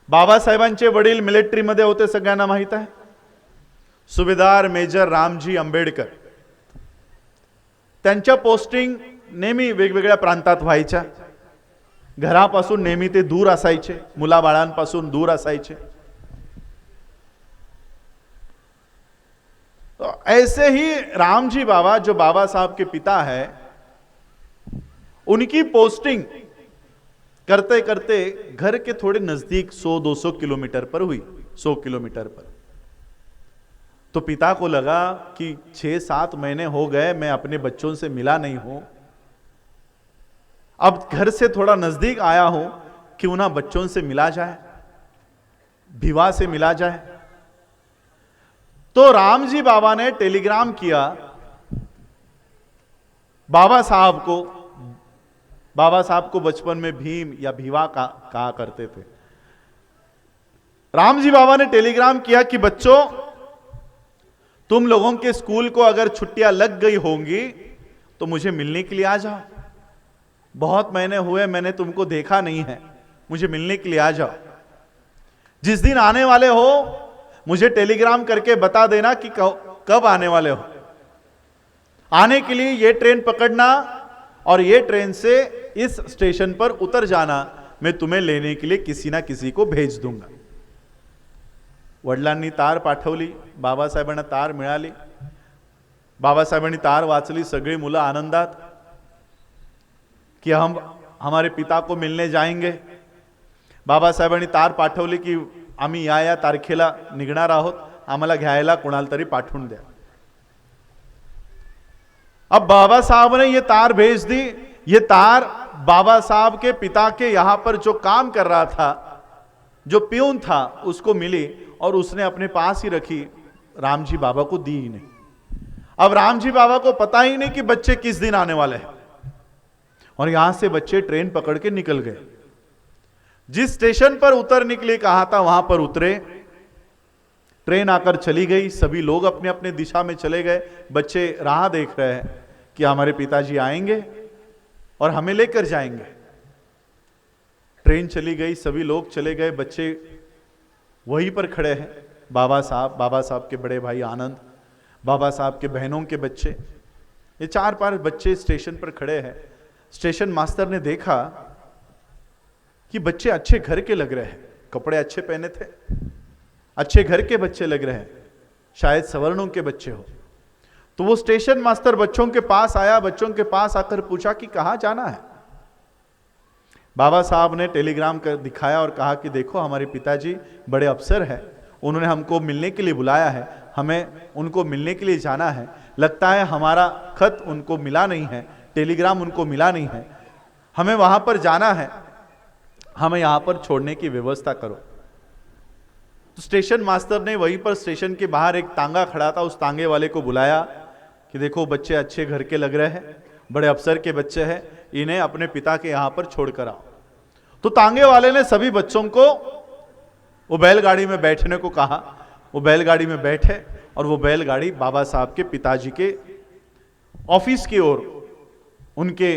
बाबासाहेबांचे वडील मिलिटरीमध्ये होते, सगळ्यांना माहित आहे। सुभेदार मेजर रामजी आंबेडकर। त्यांच्या पोस्टिंग नेहमी वेगवेगळ्या प्रांतात व्हायच्या। घरापासून नेहमी ते दूर असायचे, मुलाबाळांपासून दूर असायचे। तो ऐसे ही रामजी बाबा, जो बाबा साहब के पिता है, उनकी पोस्टिंग करते करते घर के थोड़े नजदीक 100-200 किलोमीटर पर हुई। 100 किलोमीटर पर। तो पिता को लगा कि 6-7 महीने हो गए मैं अपने बच्चों से मिला नहीं हूं, अब घर से थोड़ा नजदीक आया हूं, क्यों ना बच्चों से मिला जाए, भिवा से मिला जाए। तो रामजी बाबा ने टेलीग्राम किया बाबा साहब को। बाबा साहब को बचपन में भीम या भिवा कहा करते थे। रामजी बाबा ने टेलीग्राम किया कि बच्चों, तुम लोगों के स्कूल को अगर छुट्टियां लग गई होंगी तो मुझे मिलने के लिए आ जाओ। बहुत महीने हुए मैंने तुमको देखा नहीं है, मुझे मिलने के लिए आ जाओ। जिस दिन आने वाले हो मुझे टेलीग्राम करके बता देना कि कब आने वाले हो। आने के लिए ये ट्रेन पकड़ना और ये ट्रेन से इस स्टेशन पर उतर जाना, मैं तुम्हें लेने के लिए किसी ना किसी को भेज दूंगा। वडिलांनी तार पाठवली, बाबासाहेबांना तार मिळाली। बाबासाहेबांनी तार वाचली, सगळी मुलं आनंदात कि हम हमारे पिता को मिलने जाएंगे। बाबासाहेबांनी तार पाठवली की आम्ही या तारखेला निघणार आहोत, आम्हाला घ्यायला कोणाला तरी पाठवून द्या। अब बाबा साहब ने ये तार भेज दी। ये तार बाबा साहब के पिता के यहां पर जो काम कर रहा था, जो प्यून था, उसको मिली और उसने अपने पास ही रखी, रामजी बाबा को दी ही नहीं। अब रामजी बाबा को पता ही नहीं कि बच्चे किस दिन आने वाले हैं, और यहां से बच्चे ट्रेन पकड़ के निकल गए। जिस स्टेशन पर उतरने के लिए कहा था वहां पर उतरे। ट्रेन आकर चली गई, सभी लोग अपने अपने दिशा में चले गए। बच्चे राह देख रहे हैं कि हमारे पिताजी आएंगे और हमें लेकर जाएंगे। ट्रेन चली गई, सभी लोग चले गए, बच्चे वहीं पर खड़े हैं। बाबा साहब के बड़े भाई आनंद, बाबा साहब के बहनों के बच्चे, ये 4-5 बच्चे स्टेशन पर खड़े हैं। स्टेशन मास्टर ने देखा कि बच्चे अच्छे घर के लग रहे हैं, कपड़े अच्छे पहने थे, अच्छे घर के बच्चे लग रहे हैं, शायद सवर्णों के बच्चे हो। तो वो स्टेशन मास्टर बच्चों के पास आया, बच्चों के पास आकर पूछा कि कहां जाना है। बाबा साहब ने टेलीग्राम कर दिखाया और कहा कि देखो हमारे पिताजी बड़े अफसर हैं, उन्होंने हमको मिलने के लिए बुलाया है, हमें उनको मिलने के लिए जाना है। लगता है हमारा खत उनको मिला नहीं है, टेलीग्राम उनको मिला नहीं है, हमें वहां पर जाना है, हमें यहां पर छोड़ने की व्यवस्था करो। तो स्टेशन मास्टर ने वहीं पर स्टेशन के बाहर एक तांगा खड़ा था, उस तांगे वाले को बुलाया कि देखो बच्चे अच्छे घर के लग रहे हैं, बड़े अफसर के बच्चे हैं, इन्हें अपने पिता के यहां पर छोड़कर आओ। तो तांगे वाले ने सभी बच्चों को वो बैलगाड़ी में बैठने को कहा। वो बैलगाड़ी में बैठे और वो बैलगाड़ी बाबा साहब के पिताजी के ऑफिस की ओर, उनके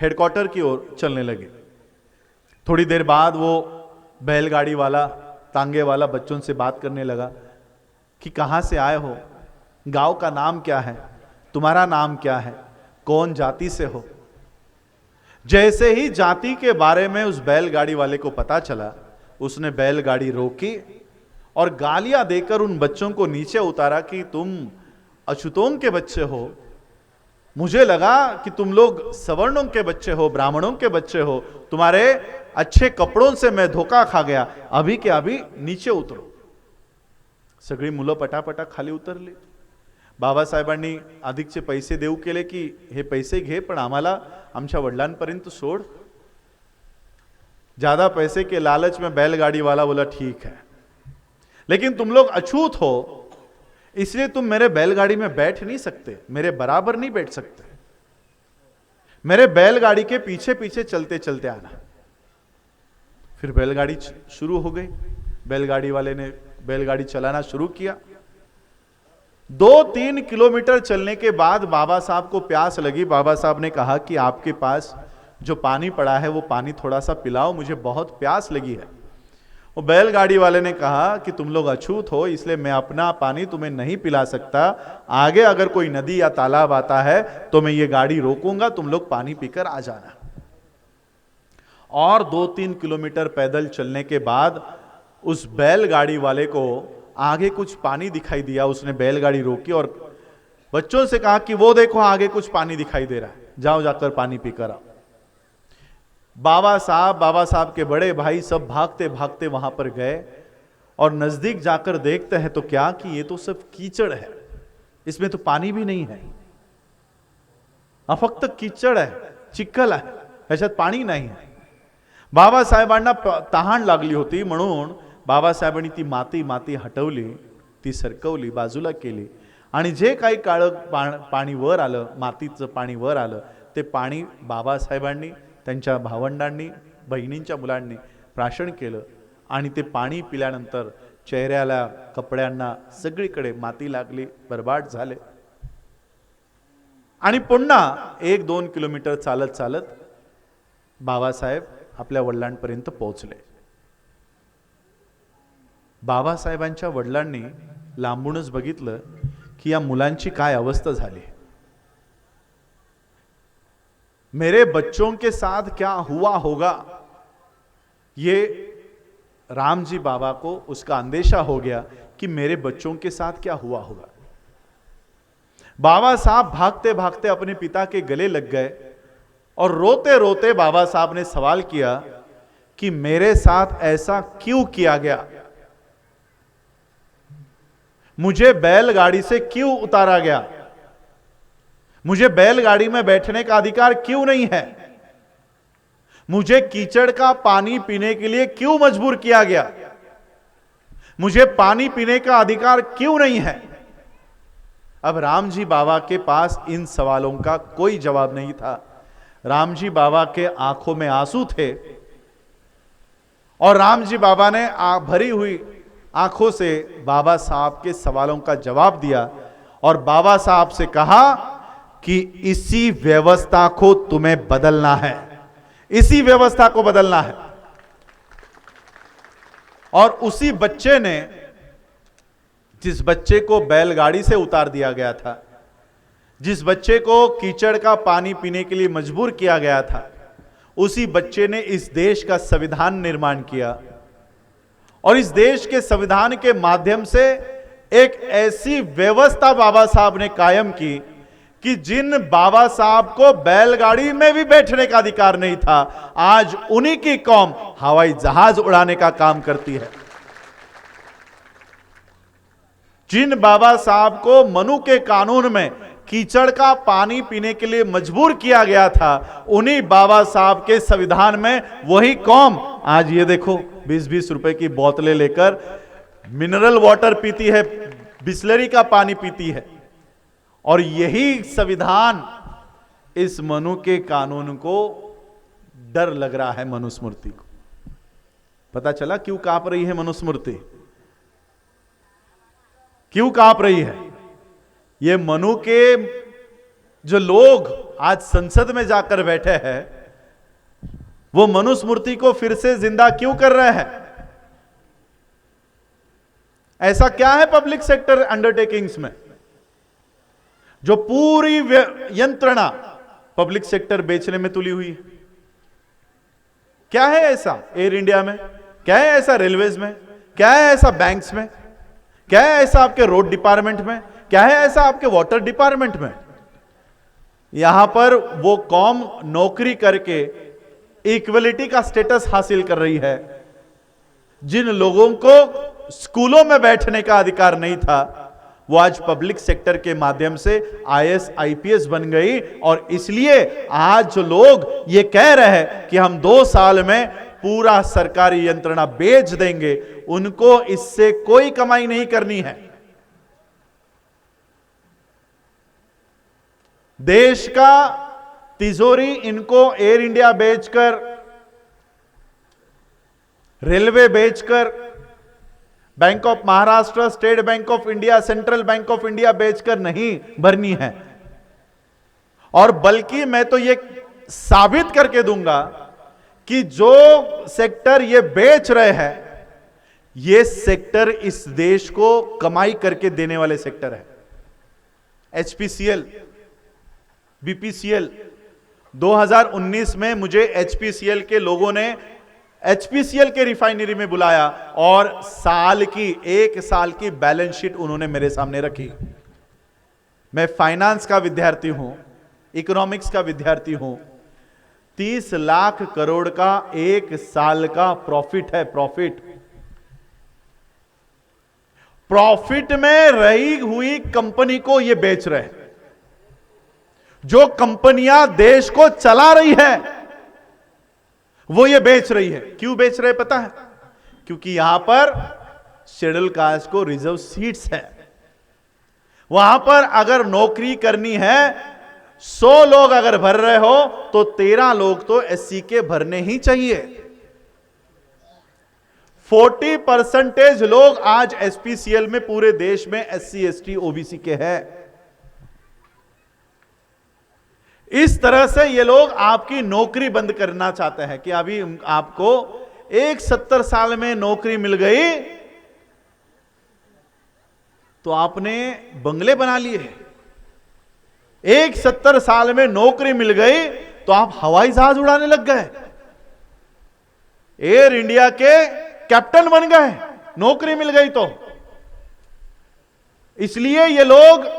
हेडक्वार्टर की ओर चलने लगे। थोड़ी देर बाद वो बैलगाड़ी वाला, तांगे वाला बच्चों से बात करने लगा कि कहां से आए हो, गांव का नाम क्या है, तुम्हारा नाम क्या है, कौन जाति से हो। जैसे ही जाति के बारे में उस बैलगाड़ी वाले को पता चला, उसने बैलगाड़ी रोकी और गालियां देकर उन बच्चों को नीचे उतारा कि तुम अछूतों के बच्चे हो, मुझे लगा कि तुम लोग सवर्णों के बच्चे हो, ब्राह्मणों के बच्चे हो, तुम्हारे अच्छे कपड़ों से मैं धोखा खा गया, अभी के अभी नीचे उतरो। सगळी मुलं पटापटा खाली उतरली। बाबासाहेबांनी अधिकचे पैसे देऊ केले की हे पैसे घे, पण आम्हाला आमच्या वडिलांपर्यंत सोड। ज्यादा पैसे के लालच में बैलगाड़ी वाला बोला ठीक है, लेकिन तुम लोग अछूत हो, इसलिए तुम मेरे बैलगाड़ी में बैठ नहीं सकते, मेरे बराबर नहीं बैठ सकते, मेरे बैलगाड़ी के पीछे पीछे चलते चलते आना। फिर बैलगाड़ी शुरू हो गई, बैलगाड़ी वाले ने बैलगाड़ी चलाना शुरू किया। 2-3 किलोमीटर चलने के बाद बाबा साहब को प्यास लगी। बाबा साहब ने कहा कि आपके पास जो पानी पड़ा है वो पानी थोड़ा सा पिलाओ, मुझे बहुत प्यास लगी है। वो बैलगाड़ी वाले ने कहा कि तुम लोग अछूत हो, इसलिए मैं अपना पानी तुम्हें नहीं पिला सकता, आगे अगर कोई नदी या तालाब आता है तो मैं ये गाड़ी रोकूंगा, तुम लोग पानी पीकर आ जाना। और 2-3 किलोमीटर पैदल चलने के बाद उस बैलगाड़ी वाले को आगे कुछ पानी दिखाई दिया। उसने बैलगाड़ी रोकी और बच्चों से कहा कि वो देखो आगे कुछ पानी दिखाई दे रहा है, जाओ जाकर पानी पीकर आओ। बाबा साहब के बड़े भाई सब भागते भागते वहां पर गए और नजदीक जाकर देखते हैं तो क्या कि ये तो सब कीचड़ है, इसमें तो पानी भी नहीं है, फक्त कीचड़ है, चिखल आहे, ह्याच्यात पाणी नाही है। बाबासाहेबांना तहान लागली होती म्हणून बाबासाहेबांनी ती माती हटवली, ती सरकवली, बाजूला केली आणि जे काही काळं पाणी वर आलं, मातीचं पाणी वर आलं, ते पाणी बाबासाहेबांनी त्यांच्या भावंडांनी, बहिणींच्या मुलांनी प्राशन केलं आणि ते पाणी पिल्यानंतर चेहऱ्याला, कपड्यांना सगळीकडे माती लागली, बरबाद झाले। आणि पुन्हा 1-2 किलोमीटर चालत चालत बाबासाहेब आपल्या वडिलांपर्यंत पोहोचले। बाबासाहेबांच्या वडिलांनी लांबूनच बघितलं की या मुलांची काय अवस्था झाली। मेरे बच्चों के साथ क्या हुआ होगा, ये रामजी बाबा को उसका अंदेशा हो गया कि मेरे बच्चों के साथ क्या हुआ होगा। बाबा साहब भागते भागते अपने पिता के गले लग गए और रोते रोते बाबा साहब ने सवाल किया कि मेरे साथ ऐसा क्यों किया गया, मुझे बैलगाड़ी से क्यों उतारा गया, मुझे बैलगाड़ी में बैठने का अधिकार क्यों नहीं है, मुझे कीचड़ का पानी पीने के लिए क्यों मजबूर किया गया, मुझे पानी पीने का अधिकार क्यों नहीं है। अब रामजी बाबा के पास इन सवालों का कोई जवाब नहीं था। रामजी बाबा के आंखों में आंसू थे और रामजी बाबा ने भरी हुई आंखों से बाबा साहब के सवालों का जवाब दिया और बाबा साहब से कहा कि इसी व्यवस्था को तुम्हें बदलना है, इसी व्यवस्था को बदलना है। और उसी बच्चे ने, जिस बच्चे को बैलगाड़ी से उतार दिया गया था, जिस बच्चे को कीचड़ का पानी पीने के लिए मजबूर किया गया था, उसी बच्चे ने इस देश का संविधान निर्माण किया। और इस देश के संविधान के माध्यम से एक ऐसी व्यवस्था बाबा साहब ने कायम की कि जिन बाबा साहब को बैलगाड़ी में भी बैठने का अधिकार नहीं था, आज उन्हीं की कौम हवाई जहाज उड़ाने का काम करती है। जिन बाबा साहब को मनु के कानून में कीचड़ का पानी पीने के लिए मजबूर किया गया था, उन्हीं बाबा साहब के संविधान में वही कौम आज ये देखो 20-20 रुपए की बोतलें लेकर मिनरल वाटर पीती है, बिस्लरी का पानी पीती है। और यही संविधान इस मनु के कानून को डर लग रहा है मनुस्मृति को। पता चला क्यों कांप रही है मनुस्मृति, क्यों कांप रही है? ये मनु के जो लोग आज संसद में जाकर बैठे हैं, वो मनुस्मृति को फिर से जिंदा क्यों कर रहे हैं? ऐसा क्या है पब्लिक सेक्टर अंडरटेकिंग्स में जो पूरी यंत्रणा पब्लिक सेक्टर बेचने में तुली हुई है? क्या है ऐसा एयर इंडिया में? क्या है ऐसा रेलवेज में? क्या है ऐसा बैंक्स में? क्या है ऐसा आपके रोड डिपार्टमेंट में? क्या है ऐसा आपके वाटर डिपार्टमेंट में? यहां पर वो कौम नौकरी करके इक्वलिटी का स्टेटस हासिल कर रही है। जिन लोगों को स्कूलों में बैठने का अधिकार नहीं था, वो आज पब्लिक सेक्टर के माध्यम से आईएएस आईपीएस बन गई। और इसलिए आज जो लोग ये कह रहे हैं कि हम 2 साल में पूरा सरकारी यंत्रणा बेच देंगे, उनको इससे कोई कमाई नहीं करनी है। देश का तिजोरी इनको एयर इंडिया बेचकर, रेलवे बेचकर, bank of Maharashtra, state bank of India, central bank of India बेचकर नहीं भरनी है। और बल्कि मैं तो ये साबित करके दूंगा कि जो सेक्टर ये बेच रहे हैं, ये सेक्टर इस देश को कमाई करके देने वाले सेक्टर है। एचपीसीएल, बीपीसीएल, 2019 में मुझे एचपीसीएल के लोगों ने एचपीसीएल के रिफाइनरी में बुलाया और 1 साल की बैलेंस शीट उन्होंने मेरे सामने रखी। मैं फाइनेंस का विद्यार्थी हूं, इकोनॉमिक्स का विद्यार्थी हूं। 30 लाख करोड़ का 1 साल का प्रॉफिट है। प्रॉफिट में रही हुई कंपनी को यह बेच रहे हैं। जो कंपनियां देश को चला रही है वो ये बेच रही है। क्यों बेच रहे पता है? क्योंकि यहां पर शेड्यूल कास्ट को रिजर्व सीट्स है। वहां पर अगर नौकरी करनी है, 100 लोग अगर भर रहे हो तो 13 लोग तो एससी के भरने ही चाहिए। 40% लोग आज एचपीसीएल में पूरे देश में एससी एसटी ओबीसी के हैं। इस तरह से ये लोग आपकी नौकरी बंद करना चाहते हैं कि अभी आपको 70 साल में नौकरी मिल गई तो आपने बंगले बना लिए। 70 साल में नौकरी मिल गई तो आप हवाई जहाज उड़ाने लग गए, एयर इंडिया के कैप्टन बन गए, नौकरी मिल गई तो। इसलिए ये लोग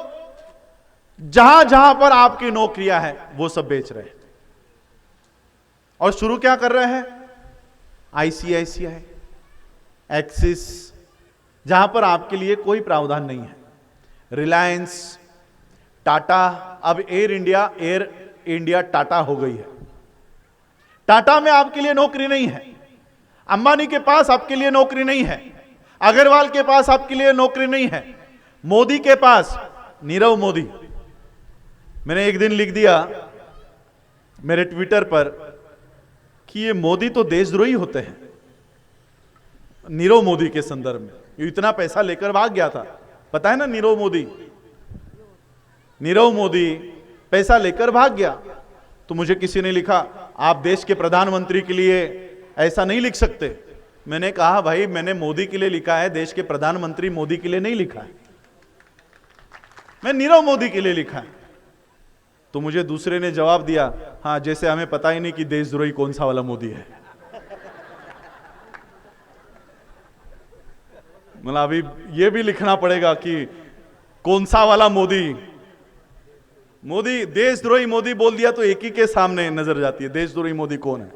जहां जहां पर आपकी नौकरियां हैं वो सब बेच रहे हैं। और शुरू क्या कर रहे हैं? आईसीआईसीआई, एक्सिस, जहां पर आपके लिए कोई प्रावधान नहीं है, रिलायंस, टाटा, अब एयर इंडिया टाटा हो गई है। टाटा में आपके लिए नौकरी नहीं है, अंबानी के पास आपके लिए नौकरी नहीं है, अग्रवाल के पास आपके लिए नौकरी नहीं है, मोदी के पास, नीरव मोदी, मैंने एक दिन लिख दिया मेरे ट्विटर पर कि ये मोदी तो देशद्रोही होते हैं। नीरव मोदी के संदर्भ में ये इतना पैसा लेकर भाग गया था, पता है ना? नीरव मोदी पैसा लेकर भाग गया। तो मुझे किसी ने लिखा, आप देश के प्रधानमंत्री के लिए ऐसा नहीं लिख सकते, मैंने कहा भाई मैंने मोदी के लिए लिखा है, देश के प्रधानमंत्री मोदी के लिए नहीं लिखा है, मैं नीरव मोदी के लिए लिखा है। तो मुझे दूसरे ने जवाब दिया, हाँ जैसे हमें पता ही नहीं कि देशद्रोही कौन सा वाला मोदी है। मतलब अभी यह भी लिखना पड़ेगा कि कौन सा वाला मोदी। मोदी देशद्रोही मोदी बोल दिया तो एक ही के सामने नजर जाती है, देशद्रोही मोदी कौन है।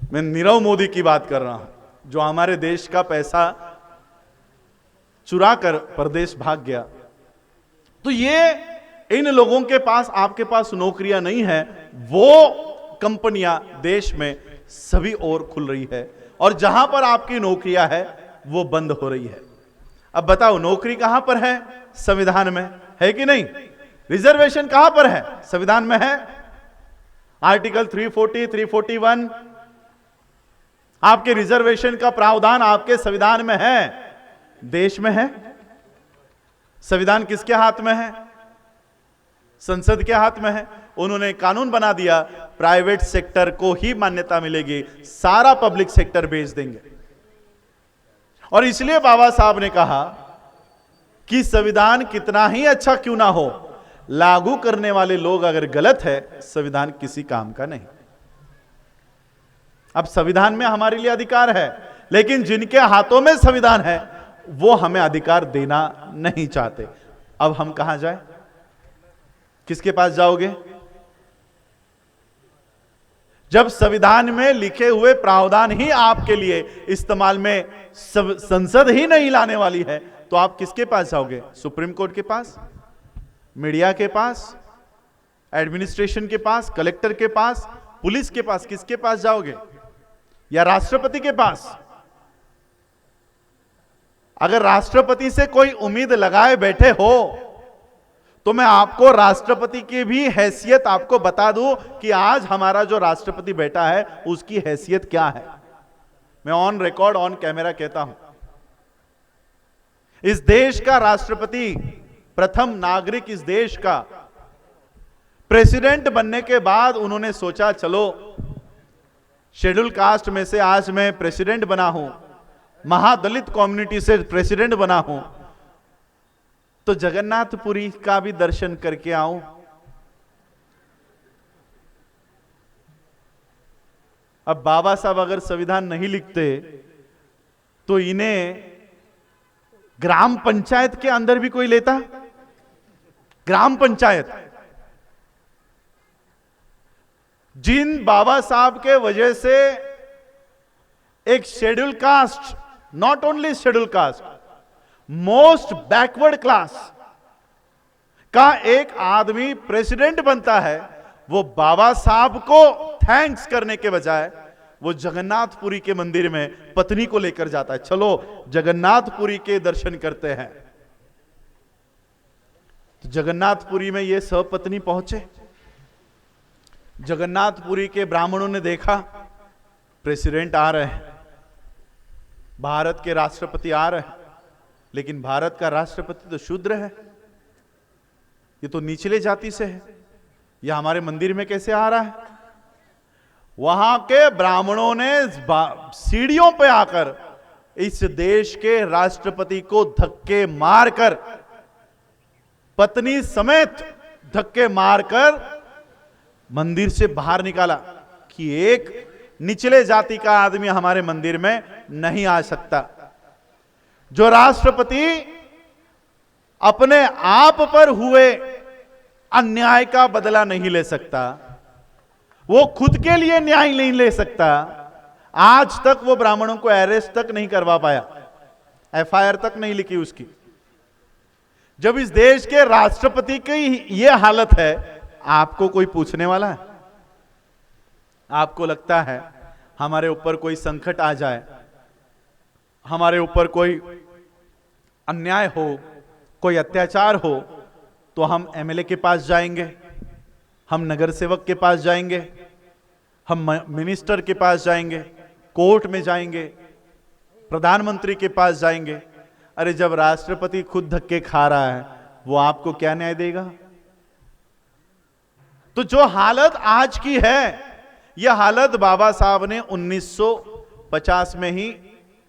मैं नीरव मोदी की बात कर रहा हूं, जो हमारे देश का पैसा चुरा कर परदेश भाग गया। तो ये इन लोगों के पास, आपके पास नौकरियां नहीं है, वो कंपनियां देश में सभी ओर खुल रही है, और जहां पर आपकी नौकरियां है वो बंद हो रही है। अब बताओ नौकरी कहां पर है? संविधान में है कि नहीं? रिजर्वेशन कहां पर है? संविधान में है। आर्टिकल 340, 341 आपके रिजर्वेशन का प्रावधान आपके संविधान में है, देश में है। संविधान किसके हाथ में है? संसद के हाथ में है। उन्होंने कानून बना दिया, प्राइवेट सेक्टर को ही मान्यता मिलेगी, सारा पब्लिक सेक्टर बेच देंगे। और इसलिए बाबा साहब ने कहा कि संविधान कितना ही अच्छा क्यों ना हो, लागू करने वाले लोग अगर गलत है, संविधान किसी काम का नहीं। अब संविधान में हमारे लिए अधिकार है, लेकिन जिनके हाथों में संविधान है वो हमें अधिकार देना नहीं चाहते। अब हम कहां जाए? किसके पास जाओगे? जब संविधान में लिखे हुए प्रावधान ही आपके लिए इस्तेमाल में संसद ही नहीं लाने वाली है, तो आप किसके पास जाओगे? सुप्रीम कोर्ट के पास, मीडिया के पास, एडमिनिस्ट्रेशन के पास, कलेक्टर के पास, पुलिस के पास? किसके पास जाओगे? या राष्ट्रपति के पास? अगर राष्ट्रपति से कोई उम्मीद लगाए बैठे हो तो मैं आपको राष्ट्रपति की भी हैसियत आपको बता दूं कि आज हमारा जो राष्ट्रपति बैठा है उसकी हैसियत क्या है। मैं ऑन रिकॉर्ड, ऑन कैमरा कहता हूं, इस देश का राष्ट्रपति, प्रथम नागरिक इस देश का, प्रेसिडेंट बनने के बाद उन्होंने सोचा चलो शेड्यूल कास्ट में से आज मैं प्रेसिडेंट बना हूं, महादलित कम्युनिटी से प्रेसिडेंट बना हूं, तो जगन्नाथपुरी का भी दर्शन करके आऊं। अब बाबा साहब अगर संविधान नहीं लिखते तो इन्हें ग्राम पंचायत के अंदर भी कोई लेता? ग्राम पंचायत, जिन बाबा साहब के वजह से एक schedule caste, not only schedule caste, most backward class का एक आदमी प्रेसिडेंट बनता है, वो बाबा साहब को थैंक्स करने के बजाय वो जगन्नाथपुरी के मंदिर में पत्नी को लेकर जाता है, चलो जगन्नाथपुरी के दर्शन करते हैं। तो जगन्नाथपुरी में ये सब पत्नी पहुंचे। जगन्नाथपुरी के ब्राह्मणों ने देखा प्रेसिडेंट आ रहे हैं, भारत के राष्ट्रपति आ रहे हैं, लेकिन भारत का राष्ट्रपति तो शूद्र है, ये तो निचले जाति से है, यह हमारे मंदिर में कैसे आ रहा है? वहां के ब्राह्मणों ने सीढ़ियों पे आकर इस देश के राष्ट्रपति को धक्के मारकर, पत्नी समेत धक्के मारकर मंदिर से बाहर निकाला कि एक निचले जाति का आदमी हमारे मंदिर में नहीं आ सकता। जो राष्ट्रपति अपने आप पर हुए अन्याय का बदला नहीं ले सकता, वो खुद के लिए न्याय नहीं ले सकता, आज तक वो ब्राह्मणों को अरेस्ट तक नहीं करवा पाया, एफआईआर तक नहीं लिखी उसकी। जब इस देश के राष्ट्रपति की ये हालत है, आपको कोई पूछने वाला है? आपको लगता है हमारे ऊपर कोई संकट आ जाए, हमारे ऊपर कोई अन्याय हो, कोई अत्याचार हो, तो हम एमएलए के पास जाएंगे, हम नगर सेवक के पास जाएंगे, हम मिनिस्टर के पास जाएंगे, कोर्ट में जाएंगे, प्रधानमंत्री के पास जाएंगे। अरे जब राष्ट्रपति खुद धक्के खा रहा है, वो आपको क्या न्याय देगा? तो जो हालत आज की है, यह हालत बाबा साहब ने 1950 में ही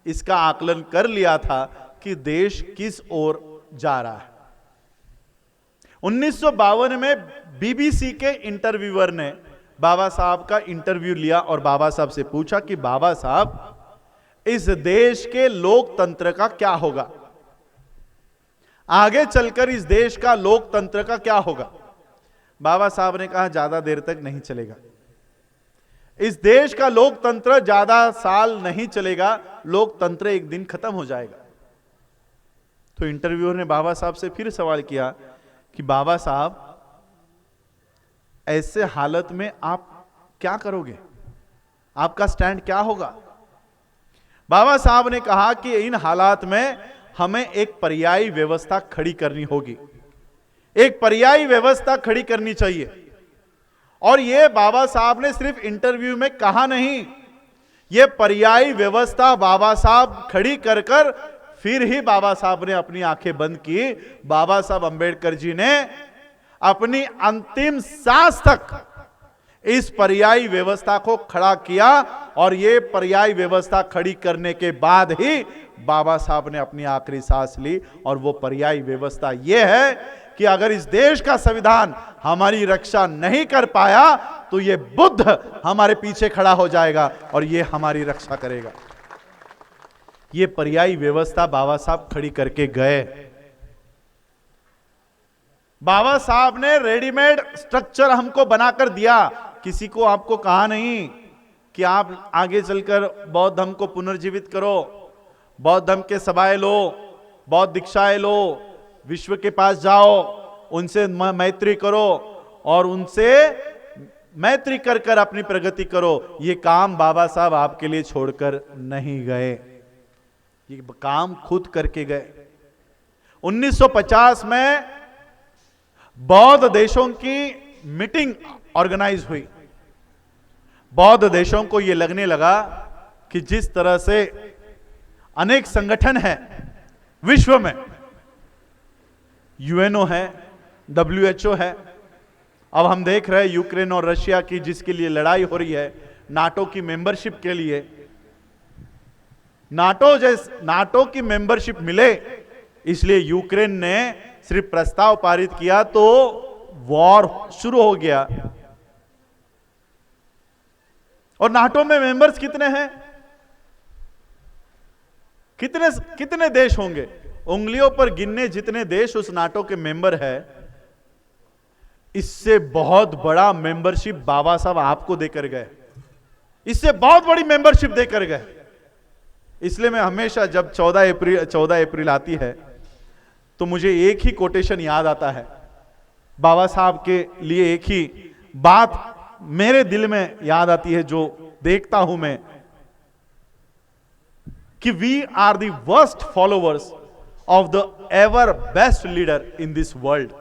इसका आकलन कर लिया था कि देश किस ओर जा रहा है। 1952 में बीबीसी के इंटरव्यूअर ने बाबा साहब का इंटरव्यू लिया और बाबा साहब से पूछा कि बाबा साहब, इस देश के लोकतंत्र का क्या होगा, आगे चलकर इस देश का लोकतंत्र का क्या होगा। बाबा साहब ने कहा ज्यादा देर तक नहीं चलेगा, इस देश का लोकतंत्र ज्यादा साल नहीं चलेगा, लोकतंत्र एक दिन खत्म हो जाएगा। तो इंटरव्यूअर ने बाबा साहब से फिर सवाल किया कि बाबा साहब, ऐसे हालत में आप क्या करोगे, आपका स्टैंड क्या होगा। बाबा साहब ने कहा कि इन हालात में हमें एक पर्यायी व्यवस्था खड़ी करनी होगी, एक पर्यायी व्यवस्था खड़ी करनी चाहिए। और यह बाबा साहब ने सिर्फ इंटरव्यू में कहा नहीं, यह पर्यायी व्यवस्था बाबा साहब खड़ी कर कर फिर ही बाबा साहब ने अपनी आंखें बंद की। बाबा साहब अंबेडकर जी ने अपनी अंतिम सांस तक इस पर्यायी व्यवस्था को खड़ा किया और यह पर्यायी व्यवस्था खड़ी करने के बाद ही बाबा साहब ने अपनी आखिरी सांस ली। और वो पर्यायी व्यवस्था यह है कि अगर इस देश का संविधान हमारी रक्षा नहीं कर पाया तो ये बुद्ध हमारे पीछे खड़ा हो जाएगा और ये हमारी रक्षा करेगा। ये पर्यायी व्यवस्था बाबा साहब खड़ी करके गए। बाबा साहब ने रेडीमेड स्ट्रक्चर हमको बनाकर दिया, किसी को आपको कहा नहीं कि आप आगे चलकर बौद्ध धर्म को पुनर्जीवित करो, बौद्ध धर्म के सभाएं लो, बौद्ध दीक्षाएं लो, विश्व के पास जाओ, उनसे मैत्री करो और उनसे मैत्री कर कर अपनी प्रगति करो। ये काम बाबा साहब आपके लिए छोड़कर नहीं गए, ये काम खुद करके गए। 1950 में बौद्ध देशों की मीटिंग ऑर्गेनाइज हुई। बौद्ध देशों को यह लगने लगा कि जिस तरह से अनेक संगठन हैं विश्व में, यूएनओ है, डब्ल्यूएचओ है, अब हम देख रहे हैं यूक्रेन और रशिया की जिसके लिए लड़ाई हो रही है, नाटो की मेंबरशिप के लिए, नाटो की मेंबरशिप मिले इसलिए यूक्रेन ने सिर्फ प्रस्ताव पारित किया तो वॉर शुरू हो गया। और नाटो में मेंबर्स कितने हैं, कितने देश होंगे, उंगलियों पर गिनने जितने देश उस नाटो के मेंबर है। इससे बहुत बड़ा मेंबरशिप बाबा साहब आपको देकर गए, इससे बहुत बड़ी मेंबरशिप देकर गए। इसलिए मैं हमेशा जब 14 अप्रैल आती है तो मुझे एक ही कोटेशन याद आता है, बाबा साहब के लिए एक ही बात मेरे दिल में याद आती है जो देखता हूं मैं, कि we are the worst followers of the ever best leader in this world.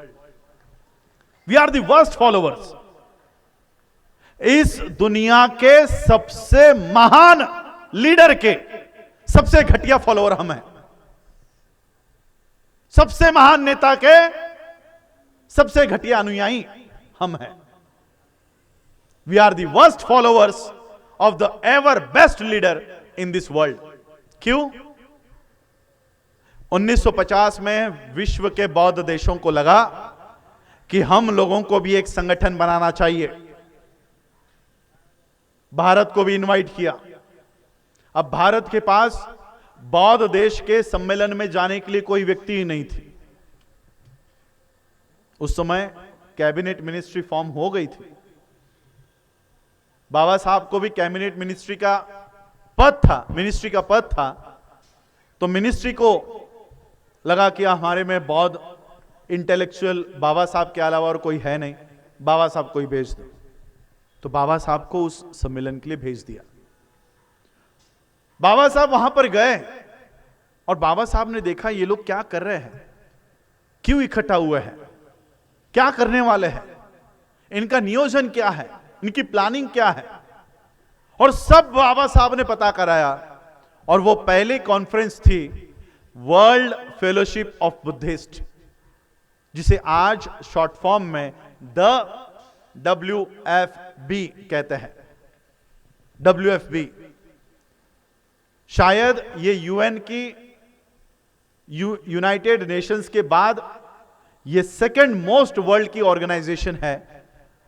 We are the worst followers, इस दुनिया के सबसे महान लीडर के सबसे घटिया फॉलोवर हम हैं, सबसे महान नेता के सबसे घटिया अनुयायी हम हैं। We are the worst followers of the ever best leader in this world. क्यों? 1950 में विश्व के बौद्ध देशों को लगा कि हम लोगों को भी एक संगठन बनाना चाहिए। भारत को भी इनवाइट किया। अब भारत के पास बौद्ध देश के सम्मेलन में जाने के लिए कोई व्यक्ति ही नहीं थी। उस समय कैबिनेट मिनिस्ट्री फॉर्म हो गई थी। बाबा साहब को भी कैबिनेट मिनिस्ट्री का पद था, तो मिनिस्ट्री को लगा कि हमारे में बौद्ध इंटेलेक्चुअल बाबा साहब के अलावा और कोई है नहीं, बाबा साहब को ही भेज दो। तो बाबा साहब को उस सम्मेलन के लिए भेज दिया। बाबा साहब वहां पर गए और बाबा साहब ने देखा ये लोग क्या कर रहे हैं, क्यों इकट्ठा हुए हैं, क्या करने वाले हैं, इनका नियोजन क्या है, इनकी प्लानिंग क्या है, और सब बाबा साहब ने पता कराया। और वो पहली कॉन्फ्रेंस थी वर्ल्ड फेलोशिप ऑफ बुद्धिस्ट, जिसे आज शॉर्ट फॉर्म में WFB कहते हैं। WFB शायद ये यूएन की यूनाइटेड नेशंस के बाद ये सेकंड मोस्ट वर्ल्ड की ऑर्गेनाइजेशन है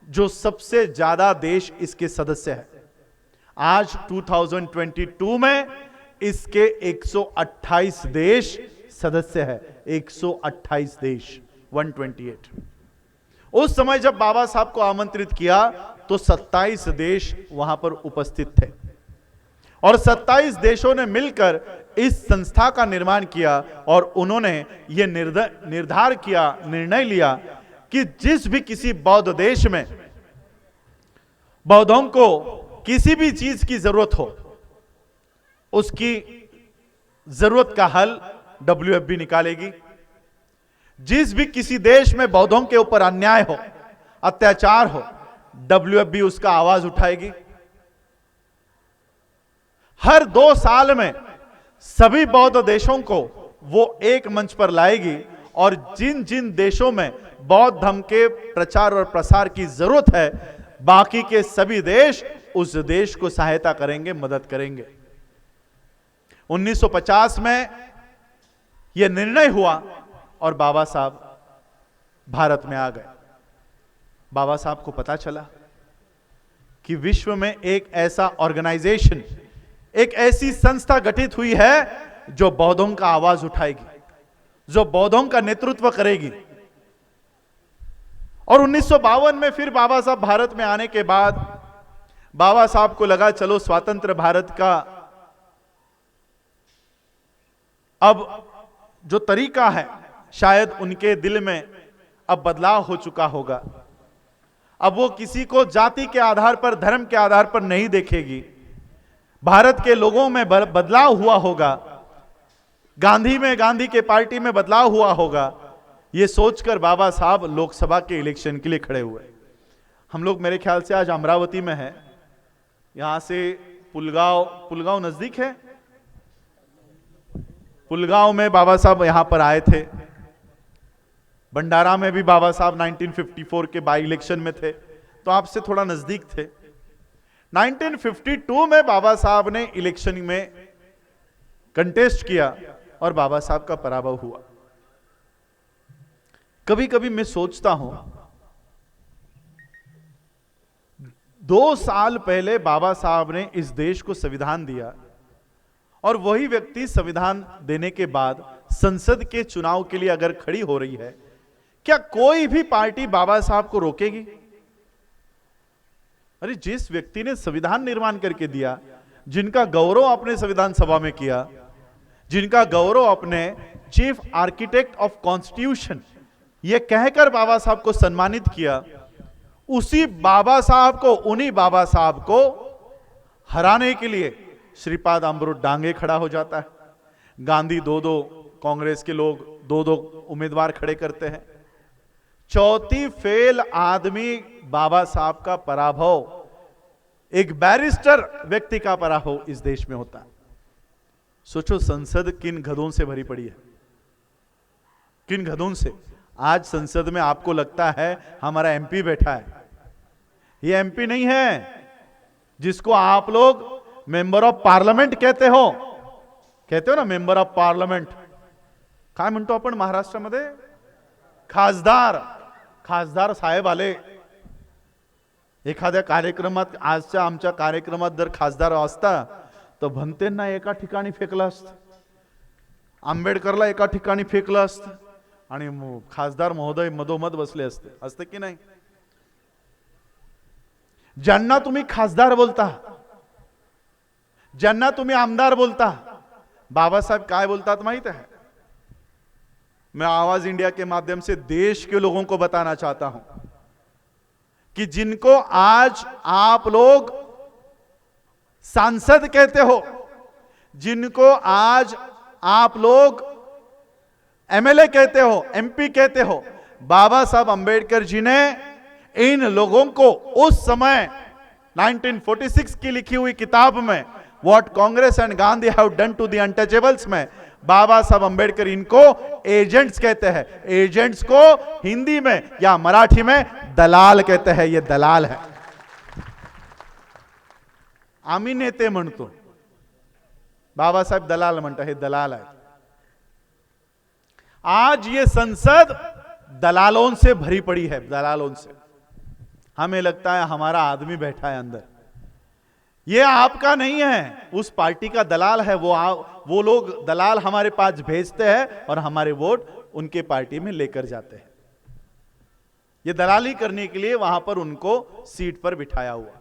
जो सबसे ज्यादा देश इसके सदस्य है। आज 2022 में इसके 128 देश सदस्य है। 128 देश, 128। उस समय जब बाबा साहब को आमंत्रित किया तो 27 देश वहां पर उपस्थित थे और 27 देशों ने मिलकर इस संस्था का निर्माण किया और उन्होंने यह निर्णय लिया कि जिस भी किसी बौद्ध देश में बौद्धों को किसी भी चीज की जरूरत हो, उसकी जरूरत का हल WFB निकालेगी। जिस भी किसी देश में बौद्धों के ऊपर अन्याय हो, अत्याचार हो, WFB उसका आवाज उठाएगी। हर 2 साल में सभी बौद्ध देशों को वो एक मंच पर लाएगी और जिन जिन देशों में बौद्ध धर्म के प्रचार और प्रसार की जरूरत है, बाकी के सभी देश उस देश को सहायता करेंगे, मदद करेंगे। 1950 में यह निर्णय हुआ और बाबा साहब भारत में आ गए। बाबा साहब को पता चला कि विश्व में एक ऐसा ऑर्गेनाइजेशन, एक ऐसी संस्था गठित हुई है जो बौद्धों का आवाज उठाएगी, जो बौद्धों का नेतृत्व करेगी। और 1952 में फिर बाबा साहब भारत में आने के बाद बाबा साहब को लगा चलो स्वतंत्र भारत का अब जो तरीका है, शायद उनके दिल में अब बदलाव हो चुका होगा। अब वो किसी को जाति के आधार पर, धर्म के आधार पर नहीं देखेगी। भारत के लोगों में बदलाव हुआ होगा, गांधी के पार्टी में बदलाव हुआ होगा। ये सोचकर बाबा साहब लोकसभा के इलेक्शन के लिए खड़े हुए। हम लोग मेरे ख्याल से आज अमरावती में है, यहां से पुलगांव नजदीक है। पुलगांव में बाबा साहब यहां पर आए थे। भंडारा में भी बाबा साहब 1954 के बाई इलेक्शन में थे, तो आपसे थोड़ा नजदीक थे। 1952 में बाबा साहब ने इलेक्शन में कंटेस्ट किया और बाबा साहब का पराभव हुआ। कभी कभी मैं सोचता हूं, 2 साल पहले बाबा साहब ने इस देश को संविधान दिया और वही व्यक्ति संविधान देने के बाद संसद के चुनाव के लिए अगर खड़ी हो रही है, क्या कोई भी पार्टी बाबा साहब को रोकेगी? अरे जिस व्यक्ति ने संविधान निर्माण करके दिया, जिनका गौरव आपने संविधान सभा में किया, जिनका गौरव आपने चीफ आर्किटेक्ट ऑफ कॉन्स्टिट्यूशन यह कहकर बाबा साहब को सम्मानित किया, उसी बाबा साहब को, उन्हीं बाबा साहब को हराने के लिए श्रीपाद अमृत डांगे खड़ा हो जाता है। गांधी 2-2, कांग्रेस के लोग 2-2 उम्मीदवार खड़े करते हैं। चौथी फेल आदमी बाबा साहब का पराभव, एक बैरिस्टर व्यक्ति का पराभव इस देश में होता है। सोचो संसद किन गधों से भरी पड़ी है, किन गधों से। आज संसद में आपको लगता है हमारा एमपी बैठा है, ये एमपी नहीं है जिसको आप लोग मेंबर ऑफ पार्लमेंट कहते हो ना, मेंबर ऑफ पार्लमेंट। काय म्हणतो आपण महाराष्ट्रामध्ये? खासदार साहेब आले एखाद्या कार्यक्रमात, आजच्या आमच्या कार्यक्रमात जर खासदार असता तर भंतेंना एका ठिकाणी फेकलं असतं, आंबेडकरला एका ठिकाणी फेकलं असतं आणि खासदार महोदय मधोमध बसले असते की नाही? ज्यांना तुम्ही खासदार बोलता, ज्यांना तुम्ही आमदार बोलता, बाबा साहब काय बोलतात माहित है? मैं आवाज इंडिया के माध्यम से देश के लोगों को बताना चाहता हूं कि जिनको आज आप लोग सांसद कहते हो, जिनको आज आप लोग एमएलए कहते हो, एमपी कहते हो, बाबा साहब अंबेडकर जी ने इन लोगों को उस समय 1946 की लिखी हुई किताब में what Congress and Gandhi have done to the untouchables में बाबा साहब अंबेडकर इनको एजेंट्स कहते हैं। एजेंट्स को हिंदी में या मराठी में दलाल कहते हैं। ये दलाल है। आम्ही नेते म्हणतो, बाबासाहेब दलाल म्हणतात, हे दलाल आहे. आज ये संसद दलालों से भरी पड़ी है, दलालों से. हमें लगता है हमारा आदमी बैठा है अंदर. ये आपका नहीं है, उस पार्टी का दलाल है. वो लोग दलाल हमारे पास भेजते हैं और हमारे वोट उनके पार्टी में लेकर जाते हैं. ये दलाली करने के लिए वहां पर उनको सीट पर बिठाया हुआ.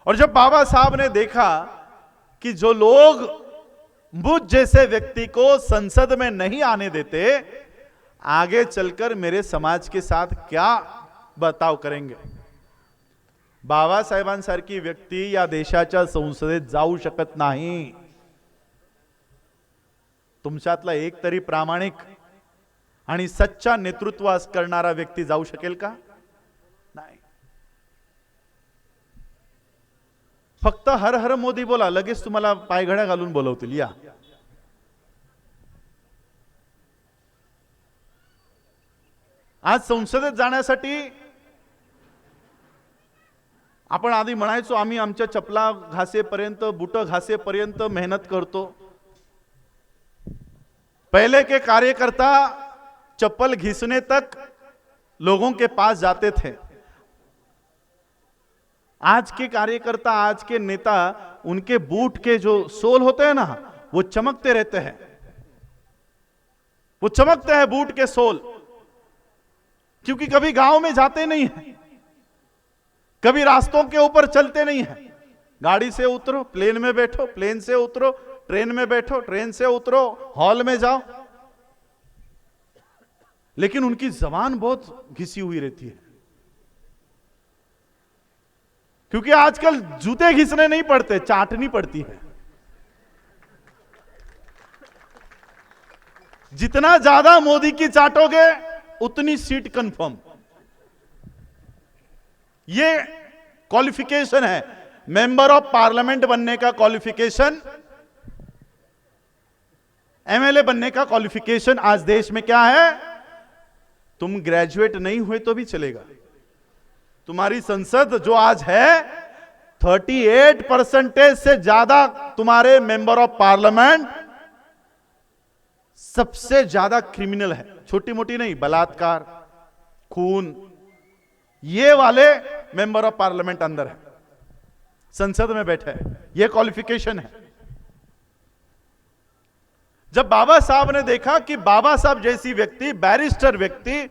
और जब बाबा साहब ने देखा कि जो लोग मुझ जैसे व्यक्ति को संसद में नहीं आने देते, आगे चलकर मेरे समाज के साथ क्या बर्ताव करेंगे. बाबासाहेबांसारखी व्यक्ती या देशाच्या संसदेत जाऊ शकत नाही. तुमच्यातला एक तरी प्रामाणिक आणि सच्चा नेतृत्व करणारा व्यक्ती जाऊ शकेल का? नाही. फक्त हर हर मोदी बोला, लगेच तुम्हाला पायघड्या घालून बोलवतील. या आज संसदेत जाण्यासाठी आपण आधी म्हणायचो आम्ही आमच्या चपला घासेपर्यंत, बुट घासेपर्यंत मेहनत करतो. पहले के कार्यकर्ता चप्पल घिसने तक लोगों के पास जाते थे. आज के कार्यकर्ता, आज के नेता, उनके बूट के जो सोल होते हैं ना, वो चमकते रहते हैं. वो चमकते हैं बूट के सोल, क्योंकि कभी गांव में जाते नहीं हैं, कभी रास्तों के ऊपर चलते नहीं हैं. गाड़ी से उतरो, प्लेन में बैठो, प्लेन से उतरो, ट्रेन में बैठो, ट्रेन से उतरो, हॉल में जाओ, लेकिन उनकी जबान बहुत घिसी हुई रहती है. क्योंकि आजकल जूते घिसने नहीं पड़ते, चाटनी पड़ती है. जितना ज्यादा मोदी की चाटोगे उतनी सीट कंफर्म. ये क्वालिफिकेशन है, मेंबर ऑफ पार्लियामेंट बनने का क्वालिफिकेशन, एमएलए बनने का क्वालिफिकेशन आज देश में क्या है? तुम ग्रेजुएट नहीं हुए तो भी चलेगा. तुम्हारी संसद जो आज है 38% से ज्यादा तुम्हारे मेंबर ऑफ पार्लियामेंट सबसे ज्यादा क्रिमिनल है. छोटी मोटी नहीं, बलात्कार, खून, ये वाले मेंबर ऑफ पार्लियामेंट अंदर है, संसद में बैठे हैं. ये क्वालिफिकेशन है. जब बाबा साहब ने देखा कि बाबा साहब जैसी व्यक्ति, बैरिस्टर व्यक्ति,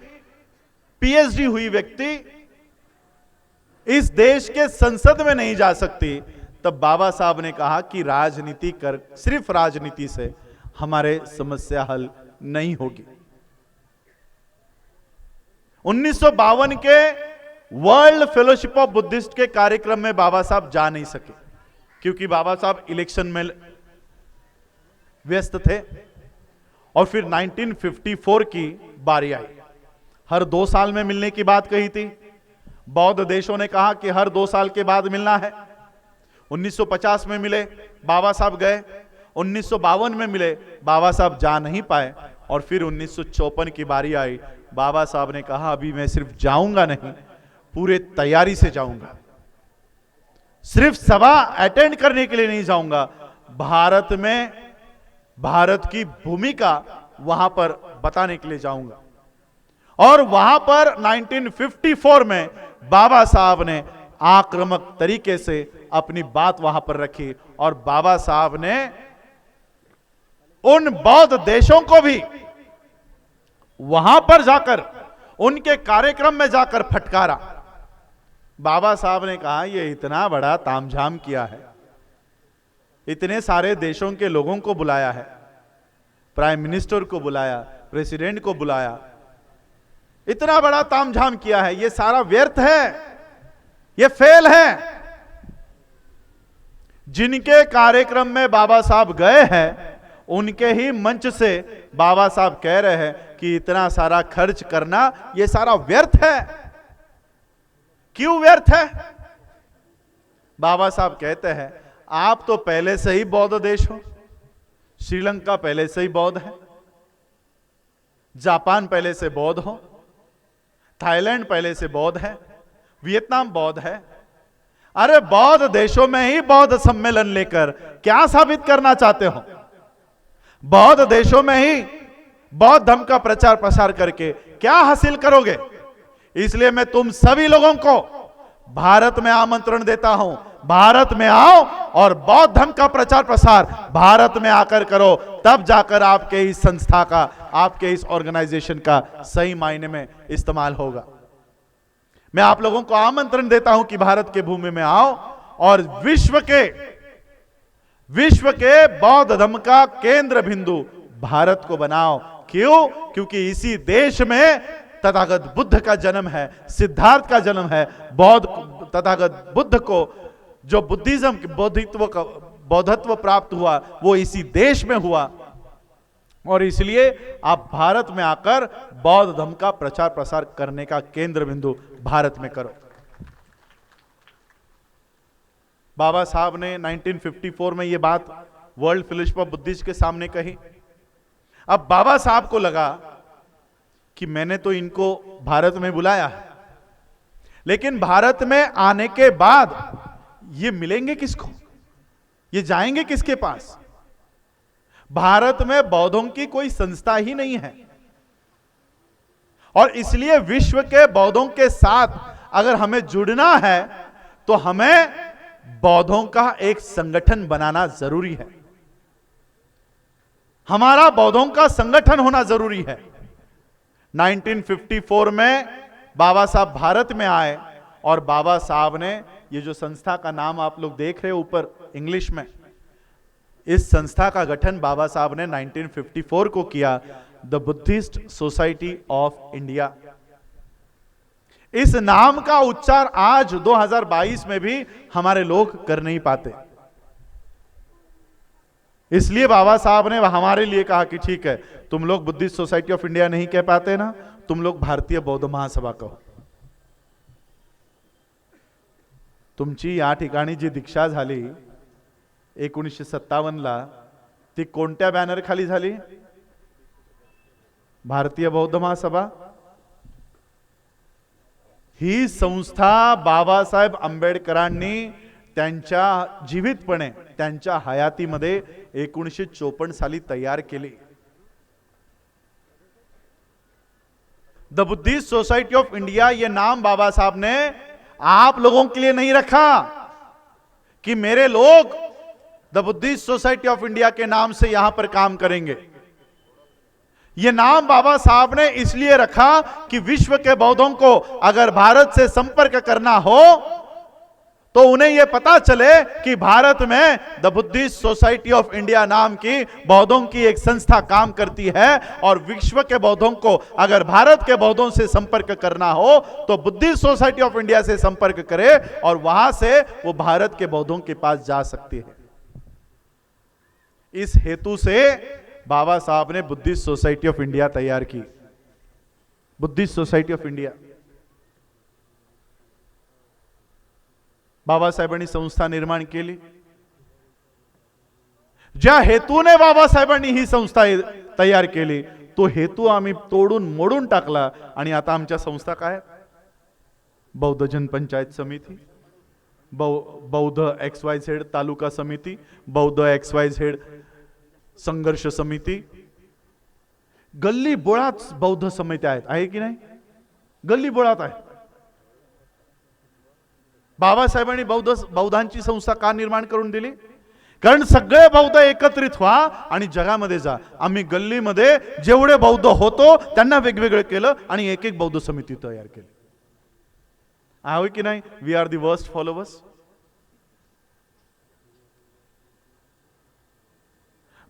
पीएचडी हुई व्यक्ति इस देश के संसद में नहीं जा सकती, तब बाबा साहब ने कहा कि राजनीति कर, सिर्फ राजनीति से हमारे समस्या हल नहीं होगी. 1952 के वर्ल्ड फेलोशिप ऑफ बुद्धिस्ट के कार्यक्रम में बाबा साहब जा नहीं सके, क्योंकि बाबा साहब इलेक्शन में व्यस्त थे. और फिर 1954 की बारी आई. हर 2 साल में मिलने की बात कही थी. बौद्ध देशों ने कहा कि हर 2 साल के बाद मिलना है. 1950 में मिले, बाबा साहब गए. 1952 में मिले, बाबा साहब जा नहीं पाए. और फिर 1954 की बारी आई. बाबा साहब ने कहा अभी मैं सिर्फ जाऊंगा नहीं, पूरे तैयारी से जाऊंगा. सिर्फ सभा अटेंड करने के लिए नहीं जाऊंगा, भारत में भारत की भूमिका वहां पर बताने के लिए जाऊंगा. और वहां पर 1954 में बाबा साहब ने आक्रामक तरीके से अपनी बात वहां पर रखी. और बाबा साहब ने उन बौद्ध देशों को भी वहां पर जाकर, उनके कार्यक्रम में जाकर फटकारा. बाबा साहब ने कहा यह इतना बड़ा तामझाम किया है, इतने सारे देशों के लोगों को बुलाया है, प्राइम मिनिस्टर को बुलाया, प्रेसिडेंट को बुलाया, इतना बड़ा तामझाम किया है, यह सारा व्यर्थ है, यह फेल है. जिनके कार्यक्रम में बाबा साहब गए हैं उनके ही मंच से बाबा साहब कह रहे हैं कि इतना सारा खर्च करना यह सारा व्यर्थ है. क्यों व्यर्थ है? बाबा साहब कहते हैं आप तो पहले से ही बौद्ध देश हो. श्रीलंका पहले से ही बौद्ध है, जापान पहले से बौद्ध हो, थाईलैंड पहले से बौद्ध है, वियतनाम बौद्ध है. अरे बौद्ध देशों में ही बौद्ध सम्मेलन लेकर क्या साबित करना चाहते हो? बौद्ध देशों में ही बौद्ध धर्म का प्रचार प्रसार करके क्या हासिल करोगे? इसलिए मैं तुम सभी लोगों को भारत में आमंत्रण देता हूं, भारत में आओ और बौद्ध धर्म का प्रचार प्रसार भारत में आकर करो, तब जाकर आपके इस संस्था का, आपके इस ऑर्गेनाइजेशन का सही मायने में इस्तेमाल होगा। मैं आप लोगों को आमंत्रण देता हूं कि भारत के भूमि में आओ और विश्व के बौद्ध धर्म का केंद्र बिंदु भारत को बनाओ। क्यों? क्योंकि इसी देश में तथागत बुद्ध का जन्म है, सिद्धार्थ का जन्म है। तथागत बुद्ध को जो बौद्धत्व प्राप्त हुआ वो इसी देश में हुआ, और इसलिए आप भारत में आकर बौद्ध धर्म का प्रचार प्रसार करने का केंद्र बिंदु भारत में करो। बाबा साहब ने 1954 में यह बात वर्ल्ड फेलोशिप ऑफ बुद्धिस्ट के सामने कही। अब बाबा साहब को लगा कि मैंने तो इनको भारत में बुलाया है, लेकिन भारत में आने के बाद ये मिलेंगे किसको? ये जाएंगे किसके पास? भारत में बौद्धों की कोई संस्था ही नहीं है, और इसलिए विश्व के बौद्धों के साथ अगर हमें जुड़ना है तो हमें बौद्धों का एक संगठन बनाना जरूरी है। हमारा बौद्धों का संगठन होना जरूरी है। 1954 में बाबा साहब भारत में आए और बाबा साहब ने ये जो संस्था का नाम आप लोग देख रहे हो ऊपर इंग्लिश में, इस संस्था का गठन बाबा साहब ने 1954 को किया, the Buddhist society of India. इस नाम का उच्चार आज 2022 में भी हमारे लोग कर नहीं पाते, इसलिए बाबा साहब ने हमारे लिए कहा कि ठीक है, तुम लोग बुद्धिस्ट सोसाइटी ऑफ इंडिया नहीं कह पाते ना, तुम लोग भारतीय बौद्ध महासभा कहो। तुमची या ठिकाणी जी दीक्षा झाली 1957ला, ती कोणत्या बॅनर खाली झाली? भारतीय बौद्ध महासभा। ही संस्था बाबासाहेब आंबेडकरांनी त्यांच्या जीवितपणे, त्यांच्या हयातीमध्ये 1954 साली तयार केली। The Buddhist society of India, यह नाम बाबा साहब ने आप लोगों के लिए नहीं रखा कि मेरे लोग the Buddhist society of India के नाम से यहां पर काम करेंगे। यह नाम बाबा साहब ने इसलिए रखा कि विश्व के बौद्धों को अगर भारत से संपर्क करना हो तो उन्हें यह पता चले कि भारत में the Buddhist society of India नाम की बौद्धों की एक संस्था काम करती है, और विश्व के बौद्धों को अगर भारत के बौद्धों से संपर्क करना हो तो बुद्धिस्ट सोसाइटी ऑफ इंडिया से संपर्क करे और वहां से वो भारत के बौद्धों के पास जा सकती है। इस हेतु से बाबा साहब ने बुद्धिस्ट सोसाइटी ऑफ इंडिया तैयार की। बुद्धिस्ट सोसाइटी ऑफ इंडिया बाबासाहेबांनी संस्था निर्माण केली। ज्या हेतूने बाबासाहेबांनी ही संस्था तयार केली तो हेतू आम्ही तोडून मोडून टाकला, आणि आता आमच्या संस्था काय? बौद्ध जनपंचायत समिती, बौद्ध XYZ तालुका समिती, बौद्ध XYZ संघर्ष समिती, गल्ली बोळात बौद्ध समित्या आहेत, आहे की नाही? गल्ली बोळात आहे। बाबासाहेबांनी बौद्धांची संस्था का निर्माण करून दिली? कारण सगळे बौद्ध एकत्रित व्हा आणि जगामध्ये जा। आम्ही गल्लीमध्ये जेवढे बौद्ध होतो त्यांना वेगवेगळे केलं आणि एक एक बौद्ध समिती तयार केली। आहे की नाही? We are the worst followers.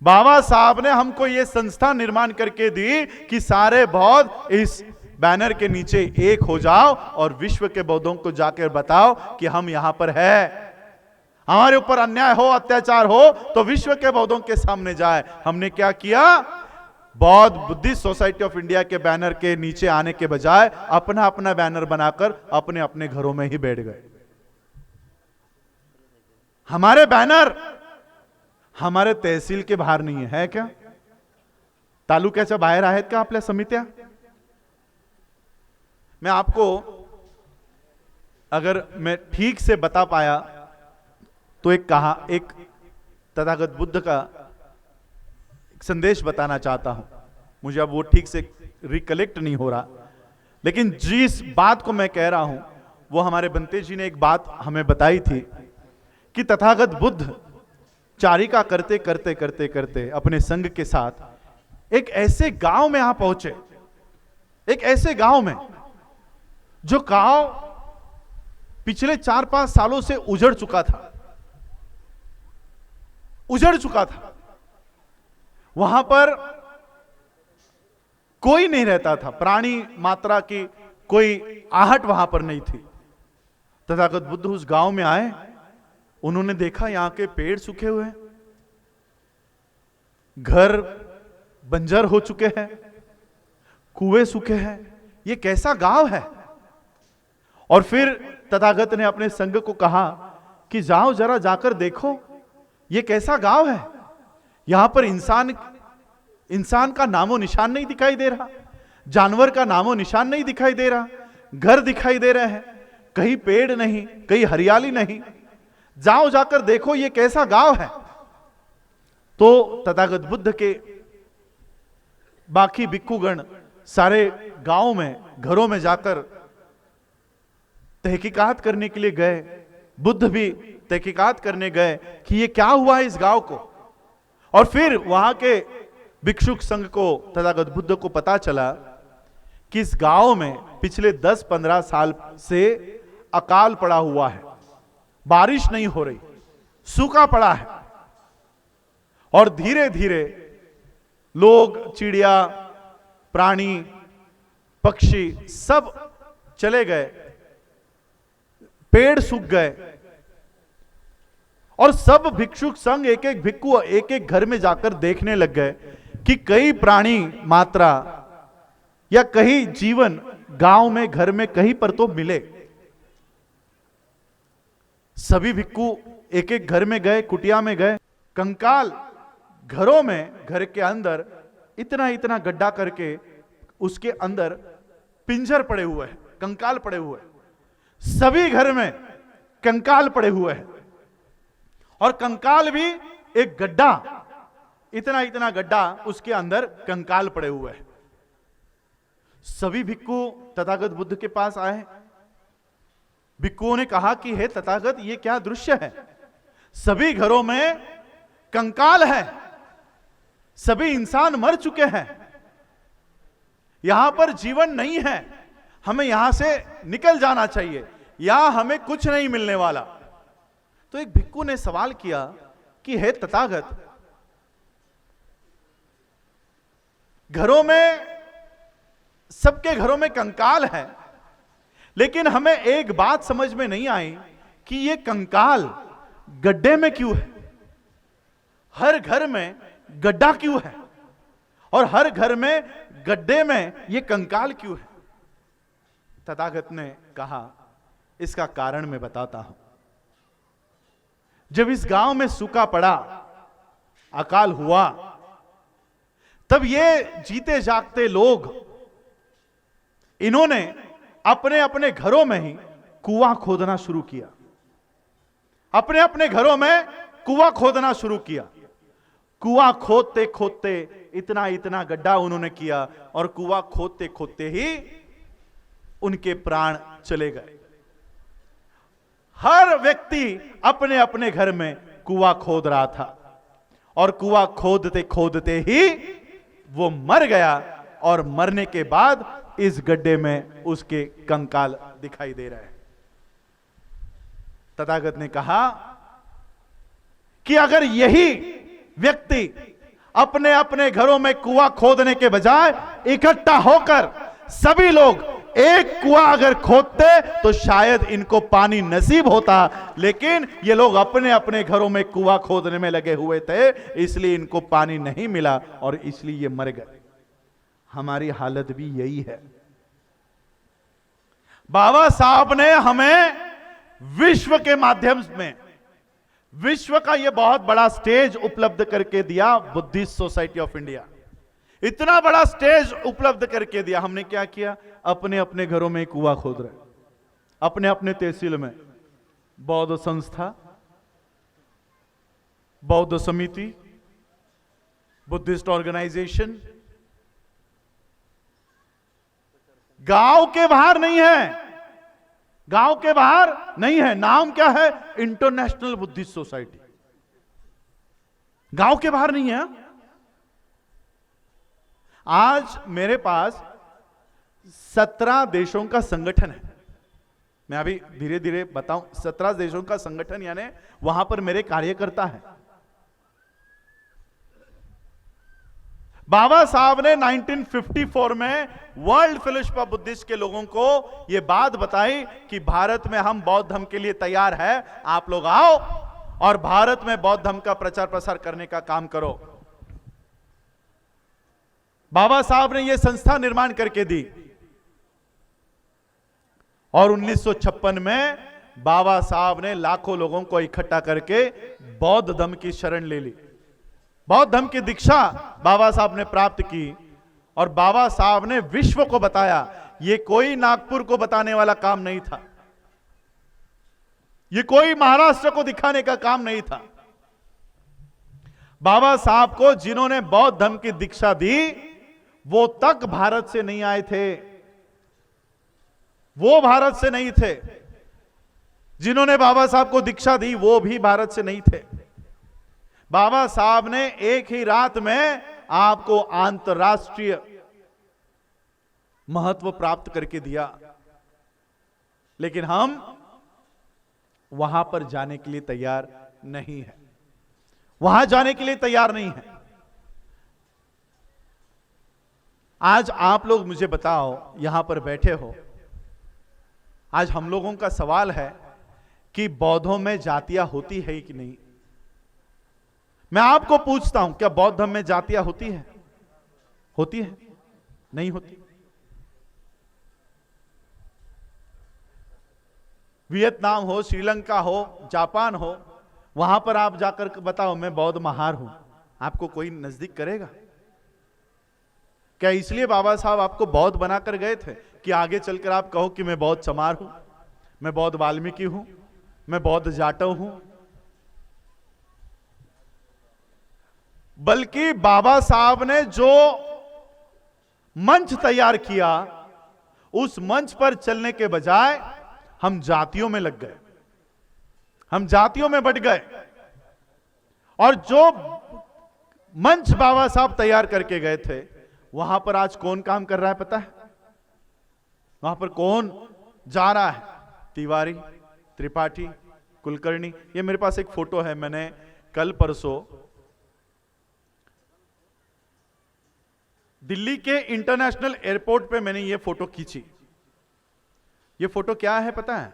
Baba Saheb ने हमको ये संस्था निर्माण करके दी कि सारे बौद्ध इस बैनर के नीचे एक हो जाओ और विश्व के बौद्धों को जाकर बताओ कि हम यहां पर है। हमारे ऊपर अन्याय हो, अत्याचार हो तो विश्व के बौद्धों के सामने जाए। हमने क्या किया? बौद्ध बुद्धिस्ट सोसाइटी ऑफ इंडिया के बैनर के नीचे आने के बजाय अपना अपना बैनर बनाकर अपने अपने घरों में ही बैठ गए। हमारे बैनर हमारे तहसील के बाहर नहीं है क्या? तालुक्याच्या बाहेर आहेत का आपल्या समित्या? मैं आपको अगर मैं ठीक से बता पाया तो एक तथागत बुद्ध का एक संदेश बताना चाहता हूं। मुझे अब वो ठीक से रिकलेक्ट नहीं हो रहा, लेकिन जिस बात को मैं कह रहा हूं वो हमारे बंते जी ने एक बात हमें बताई थी कि तथागत बुद्ध चारिका करते करते करते करते अपने संघ के साथ एक ऐसे गांव में यहां पहुंचे, एक ऐसे गांव में जो गांव पिछले 4-5 सालों से उजड़ चुका था, वहां पर कोई नहीं रहता था, प्राणी मात्रा की कोई आहट वहां पर नहीं थी। तथागत बुद्ध उस गांव में आए, उन्होंने देखा यहां के पेड़ सूखे हुए हैं, घर बंजर हो चुके हैं, कुएं सूखे हैं, ये कैसा गांव है। और फिर तथागत ने अपने संघ को कहा कि जाओ जरा जाकर देखो ये कैसा गांव है, यहां पर इंसान का नामो निशान नहीं दिखाई दे रहा, जानवर का नामो निशान नहीं दिखाई दे रहा, घर दिखाई दे रहे हैं, कहीं पेड़ नहीं, कहीं हरियाली नहीं, जाओ जाकर देखो ये कैसा गांव है। तो तथागत बुद्ध के बाकी भिक्षुगण सारे गांव में, घरों में जाकर तहकीकात करने के लिए गए। बुद्ध भी तहकीकात करने गए कि ये क्या हुआ है इस गांव को। और फिर वहां के भिक्षुक संघ को, तथागत बुद्ध को पता चला कि इस गांव में पिछले 10-15 साल से अकाल पड़ा हुआ है, बारिश नहीं हो रही, सूखा पड़ा है। और धीरे धीरे लोग, चिड़िया, प्राणी, पक्षी सब चले गए, पेड़ सूख गए। और सब भिक्षुक संघ एक एक भिक्षु एक एक घर में जाकर देखने लग गए कि कई प्राणी मात्रा या कहीं जीवन गांव में, घर में कहीं पर तो मिले। सभी भिक्षु एक एक घर में गए, कुटिया में गए, कंकाल घरों में, घर के अंदर इतना इतना गड्ढा करके उसके अंदर पिंजर पड़े हुए हैं, कंकाल पड़े हुए हैं, सभी घर में कंकाल पड़े हुए हैं। और कंकाल भी एक गड्ढा, इतना इतना गड्ढा, उसके अंदर कंकाल पड़े हुए हैं। सभी भिक्षु तथागत बुद्ध के पास आए। भिक्षुओं ने कहा कि हे तथागत, ये क्या दृश्य है, सभी घरों में कंकाल है, सभी इंसान मर चुके हैं, यहां पर जीवन नहीं है, हमें यहां से निकल जाना चाहिए, यहां हमें कुछ नहीं मिलने वाला। तो एक भिक्षु ने सवाल किया कि हे तथागत, घरों में, सबके घरों में कंकाल है, लेकिन हमें एक बात समझ में नहीं आई कि ये कंकाल गड्ढे में क्यों है, हर घर में गड्ढा क्यों है, और हर घर में गड्ढे में ये कंकाल क्यों है। तथागत ने कहा, इसका कारण मैं बताता हूं। जब इस गांव में सूखा पड़ा, अकाल हुआ, तब ये जीते जागते लोग, इन्होंने अपने अपने घरों में ही कुआं खोदना शुरू किया, अपने अपने घरों में कुआं खोदना शुरू किया। कुआं खोदते खोदते इतना इतना गड्ढा उन्होंने किया, और कुआं खोदते खोदते ही उनके प्राण चले गए। हर व्यक्ति अपने अपने घर में कुआं खोद रहा था, और कुआं खोदते खोदते ही वो मर गया, और मरने के बाद इस गड्ढे में उसके कंकाल दिखाई दे रहे हैं। तथागत ने कहा कि अगर यही व्यक्ति अपने अपने घरों में कुआं खोदने के बजाय इकट्ठा होकर सभी लोग एक कुआं अगर खोदते तो शायद इनको पानी नसीब होता, लेकिन ये लोग अपने अपने घरों में कुआं खोदने में लगे हुए थे, इसलिए इनको पानी नहीं मिला और इसलिए ये मर गए। हमारी हालत भी यही है। बाबा साहब ने हमें विश्व के माध्यम में, विश्व का यह बहुत बड़ा स्टेज उपलब्ध करके दिया, बुद्धिस्ट सोसाइटी ऑफ इंडिया, इतना बड़ा स्टेज उपलब्ध करके दिया। हमने क्या किया? अपने अपने घरों में कुआं खोद रहे, अपने अपने तहसील में बौद्ध संस्था, बौद्ध समिति, बुद्धिस्ट ऑर्गेनाइजेशन, गांव के बाहर नहीं है, गांव के बाहर नहीं है। नाम क्या है? International Buddhist society. गांव के बाहर नहीं है। आज मेरे पास 17 देशों का संगठन है। मैं अभी धीरे धीरे बताऊं। 17 देशों का संगठन यानी वहां पर मेरे कार्यकर्ता है। बाबा साहब ने 1954 में वर्ल्ड फेलोशिप ऑफ बुद्धिस्ट के लोगों को यह बात बताई कि भारत में हम बौद्ध धर्म के लिए तैयार है, आप लोग आओ और भारत में बौद्ध धर्म का प्रचार प्रसार करने का काम करो। बाबा साहब ने यह संस्था निर्माण करके दी और 1956 में बाबा साहब ने लाखों लोगों को इकट्ठा करके बौद्ध धर्म की शरण ले ली। बौद्ध धर्म की दीक्षा बाबा साहब ने प्राप्त की और बाबा साहब ने विश्व को बताया। यह कोई नागपुर को बताने वाला काम नहीं था, यह कोई महाराष्ट्र को दिखाने का काम नहीं था। बाबा साहब को जिन्होंने बौद्ध धर्म की दीक्षा दी वो तक भारत से नहीं आए थे, वो भारत से नहीं थे। जिन्होंने बाबा साहब को दीक्षा दी वो भी भारत से नहीं थे। बाबा साहब ने एक ही रात में आपको अंतर्राष्ट्रीय महत्व प्राप्त करके दिया, लेकिन हम वहां पर जाने के लिए तैयार नहीं है, वहां जाने के लिए तैयार नहीं है। आज आप लोग मुझे बताओ, यहां पर बैठे हो, आज हम लोगों का सवाल है कि बौद्धों में जातियां होती है कि नहीं। मैं आपको पूछता हूं, क्या बौद्ध धर्म में जातियां होती है? होती है? नहीं होती। वियतनाम हो, श्रीलंका हो, जापान हो, वहां पर आप जाकर बताओ मैं बौद्ध महार हूं, आपको कोई नजदीक करेगा? क्या इसलिए बाबा साहब आपको बौद्ध बनाकर गए थे कि आगे चलकर आप कहो कि मैं बौद्ध चमार हूं, मैं बौद्ध वाल्मीकि हूं, मैं बौद्ध जाटव हूं? बल्कि बाबा साहब ने जो मंच तैयार किया उस मंच पर चलने के बजाय हम जातियों में लग गए, हम जातियों में बट गए। और जो मंच बाबा साहब तैयार करके गए थे वहां पर आज कौन काम कर रहा है पता है? वहां पर कौन जा रहा है? तिवारी, त्रिपाठी, कुलकर्णी। ये मेरे पास एक फोटो है, मैंने कल परसों दिल्ली के इंटरनेशनल एयरपोर्ट पे मैंने ये फोटो खींची। ये फोटो क्या है पता है?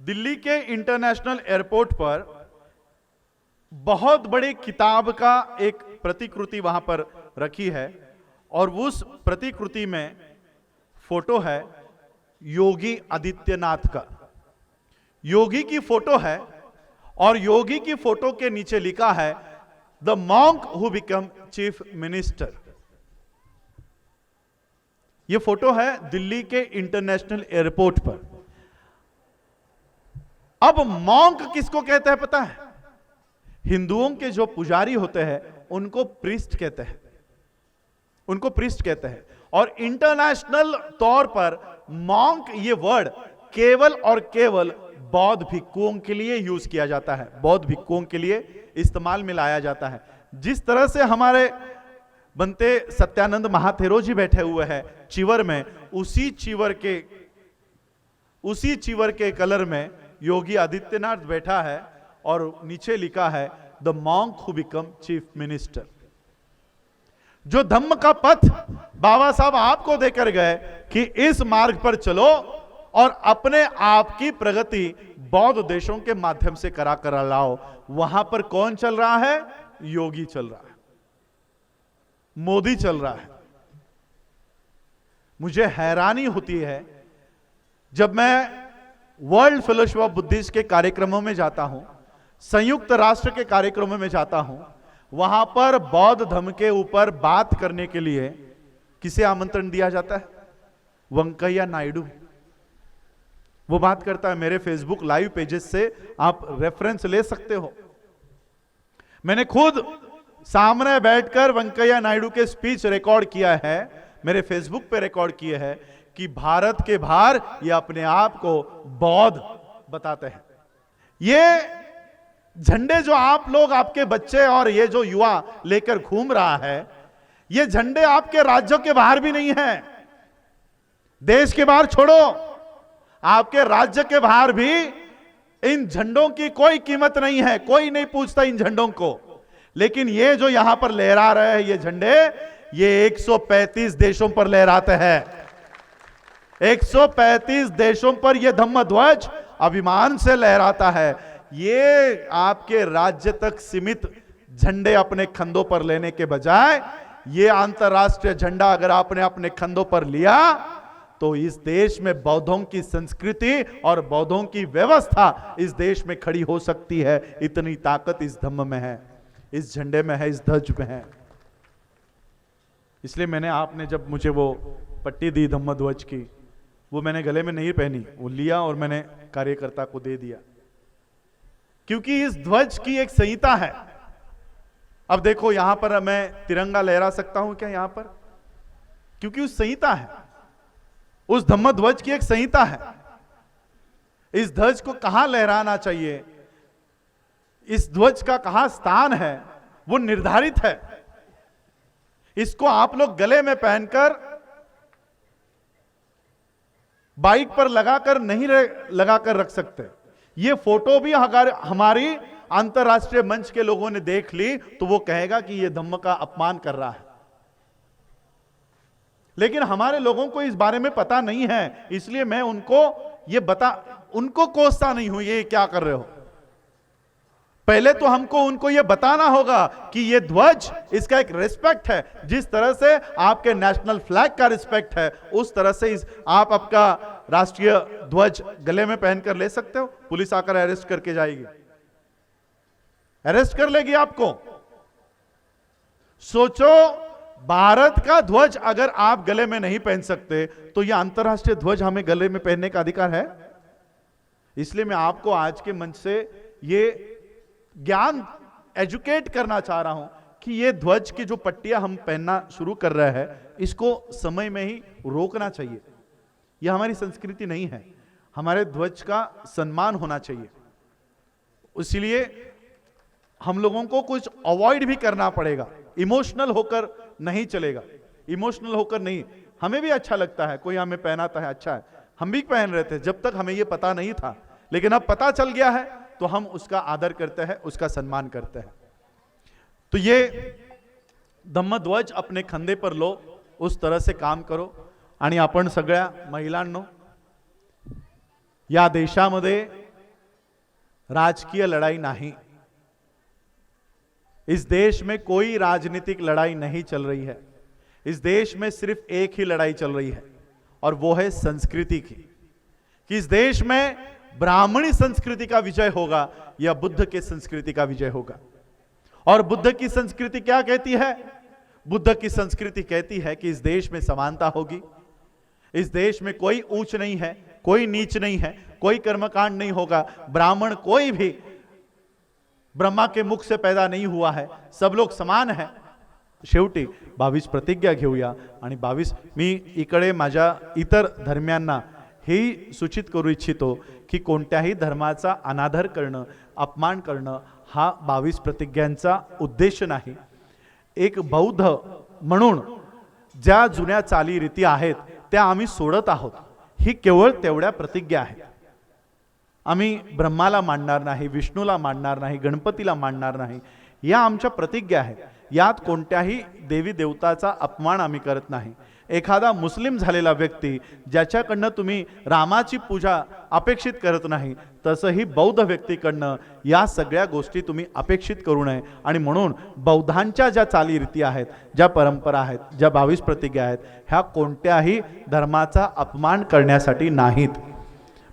दिल्ली के इंटरनेशनल एयरपोर्ट पर बहुत बड़ी किताब का एक प्रतिकृति वहां पर रखी है और उस प्रतिकृति में फोटो है योगी आदित्यनाथ का। योगी की फोटो है और योगी की फोटो के नीचे लिखा है the monk who become chief minister. यह फोटो है दिल्ली के इंटरनेशनल एयरपोर्ट पर। अब मॉन्क किसको कहते हैं पता है? हिंदुओं के जो पुजारी होते हैं उनको प्रीस्ट कहते हैं, उनको प्रीस्ट कहते हैं। और इंटरनेशनल तौर पर मॉन्क ये वर्ड केवल और केवल बौद्ध भिक्षुओं के लिए यूज किया जाता है, बौद्ध भिक्षुओं के लिए इस्तेमाल में लाया जाता है। जिस तरह से हमारे बनते सत्यानंद महाथेरो जी बैठे हुए हैं चिवर में, उसी चिवर के कलर में योगी आदित्यनाथ बैठा है और नीचे लिखा है the monk who become chief minister. जो धम्म का पथ बाबा साहब आपको देकर गए कि इस मार्ग पर चलो और अपने आप की प्रगति बौद्ध देशों के माध्यम से करा कर लाओ, वहां पर कौन चल रहा है? योगी चल रहा है, मोदी चल रहा है। मुझे हैरानी होती है जब मैं वर्ल्ड फेलोशिप ऑफ बुद्धिस्ट के कार्यक्रमों में जाता हूं, संयुक्त राष्ट्र के कार्यक्रमों में जाता हूं, वहां पर बौद्ध धर्म के ऊपर बात करने के लिए किसे आमंत्रण दिया जाता है? वेंकैया नायडू, वो बात करता है। मेरे फेसबुक लाइव पेजेस से आप रेफरेंस ले सकते हो। मैंने खुद सामने बैठकर वेंकैया नायडू के स्पीच रिकॉर्ड किया है, मेरे फेसबुक पे रिकॉर्ड किए हैं कि भारत के बाहर ये अपने आप को बौद्ध बताते हैं। ये झंडे जो आप लोग, आपके बच्चे और ये जो युवा लेकर घूम रहा है, ये झंडे आपके राज्यों के बाहर भी नहीं है। देश के बाहर छोड़ो, आपके राज्य के बाहर भी इन झंडों की कोई कीमत नहीं है, कोई नहीं पूछता इन झंडों को। लेकिन ये जो यहां पर लहरा रहे हैं ये झंडे, ये 135 देशों पर लहराते हैं। 135 देशों पर यह धम्म ध्वज अभिमान से लहराता है। ये आपके राज्य तक सीमित झंडे अपने कंधों पर लेने के बजाय ये अंतरराष्ट्रीय झंडा अगर आपने अपने कंधों पर लिया तो इस देश में बौद्धों की संस्कृति और बौद्धों की व्यवस्था इस देश में खड़ी हो सकती है। इतनी ताकत इस धम्म में है, इस झंडे में है, इस ध्वज में है। इसलिए मैंने, आपने जब मुझे वो पट्टी दी धम्म ध्वज की, वो मैंने गले में नहीं पहनी, वो लिया और मैंने कार्यकर्ता को दे दिया, क्योंकि इस ध्वज की एक संहिता है। अब देखो यहां पर मैं तिरंगा लहरा सकता हूं क्या यहां पर? क्योंकि उस संहिता है, उस धम्म ध्वज की एक संहिता है। इस ध्वज को कहां लहराना चाहिए, इस ध्वज का कहां स्थान है, वो निर्धारित है। इसको आप लोग गले में पहनकर बाइक पर लगाकर नहीं लगाकर रख सकते। ये फोटो भी हमारी अंतरराष्ट्रीय मंच के लोगों ने देख ली तो वो कहेगा कि ये धम्म का अपमान कर रहा है। लेकिन हमारे लोगों को इस बारे में पता नहीं है, इसलिए मैं उनको कोसता नहीं हूं ये क्या कर रहे हो। पहले तो हमको उनको ये बताना होगा कि ये ध्वज, इसका एक रिस्पेक्ट है। जिस तरह से आपके नेशनल फ्लैग का रिस्पेक्ट है, उस तरह से आप आपका राष्ट्रीय ध्वज गले में पहनकर ले सकते हो। पुलिस आकर अरेस्ट करके जाएगी, अरेस्ट कर लेगी आपको। सोचो, भारत का ध्वज अगर आप गले में नहीं पहन सकते तो यह अंतरराष्ट्रीय ध्वज हमें गले में पहनने का अधिकार है? इसलिए मैं आपको आज के मंच से ये ज्ञान एजुकेट करना चाह रहा हूं कि ये ध्वज की जो पट्टियां हम पहनना शुरू कर रहे हैं, इसको समय में ही रोकना चाहिए। यह हमारी संस्कृति नहीं है, हमारे ध्वज का सम्मान होना चाहिए। इसलिए हम लोगों को कुछ अवॉइड भी करना पड़ेगा। इमोशनल होकर नहीं चलेगा, इमोशनल होकर नहीं। हमें भी अच्छा लगता है, कोई हमें पहनाता है, अच्छा है, हम भी पहन रहे थे जब तक हमें यह पता नहीं था। लेकिन अब पता चल गया है तो हम उसका आदर करते हैं, उसका सम्मान करते हैं। तो ये धम्म ध्वज अपने खांदे पर लो, उस तरह से काम करो। आणि आपण सगळ्या महिलांनो, या देशामध्ये राजकीय लड़ाई नहीं, इस देश में कोई राजनीतिक लड़ाई नहीं चल रही है। इस देश में सिर्फ एक ही लड़ाई चल रही है और वो है संस्कृति की, कि इस देश में ब्राह्मणी संस्कृति का विजय होगा या बुद्ध के संस्कृति का विजय होगा। और बुद्ध की संस्कृति क्या कहती है? बुद्ध की संस्कृति कहती है कि इस देश में समानता होगी, इस देश में कोई ऊंच नहीं है, कोई नीच नहीं है, कोई कर्मकांड नहीं होगा, ब्राह्मण कोई भी ब्रह्मा के मुख से पैदा नहीं हुआ है, सब लोग समान है। शेवटी 22 प्रतिज्ञा घेऊया आणि 22 मी इकडे माझ्या इतर धर्मियांना हे सूचित करू इच्छितो की कोणत्याही धर्माचा अनादर करणं, अपमान करणं हा 22 प्रतिज्ञांचा उद्देश नाही। एक बौद्ध म्हणून ज्या जुन्या चालीरीती आहेत त्या आम्ही सोडत आहोत, ही केवळ तेवढ्या प्रतिज्ञा आहेत। आम्ही ब्रह्माला मानणार नाही, विष्णूला मानणार नाही, गणपतीला मानणार नाही, या आमच्या प्रतिज्ञा आहेत। यात कोणत्याही देवी देवताचा अपमान आम्ही करत नाही। एखादा मुस्लिम झालेला व्यक्ती ज्याच्याकडनं तुम्ही रामाची पूजा अपेक्षित करत नाही, तसंही बौद्ध व्यक्तीकडनं या सगळ्या गोष्टी तुम्ही अपेक्षित करू नये। आणि म्हणून बौद्धांच्या ज्या चालीरीती आहेत, ज्या परंपरा आहेत, ज्या 22 प्रतिज्ञा आहेत, ह्या कोणत्याही धर्माचा अपमान करण्यासाठी नाहीत।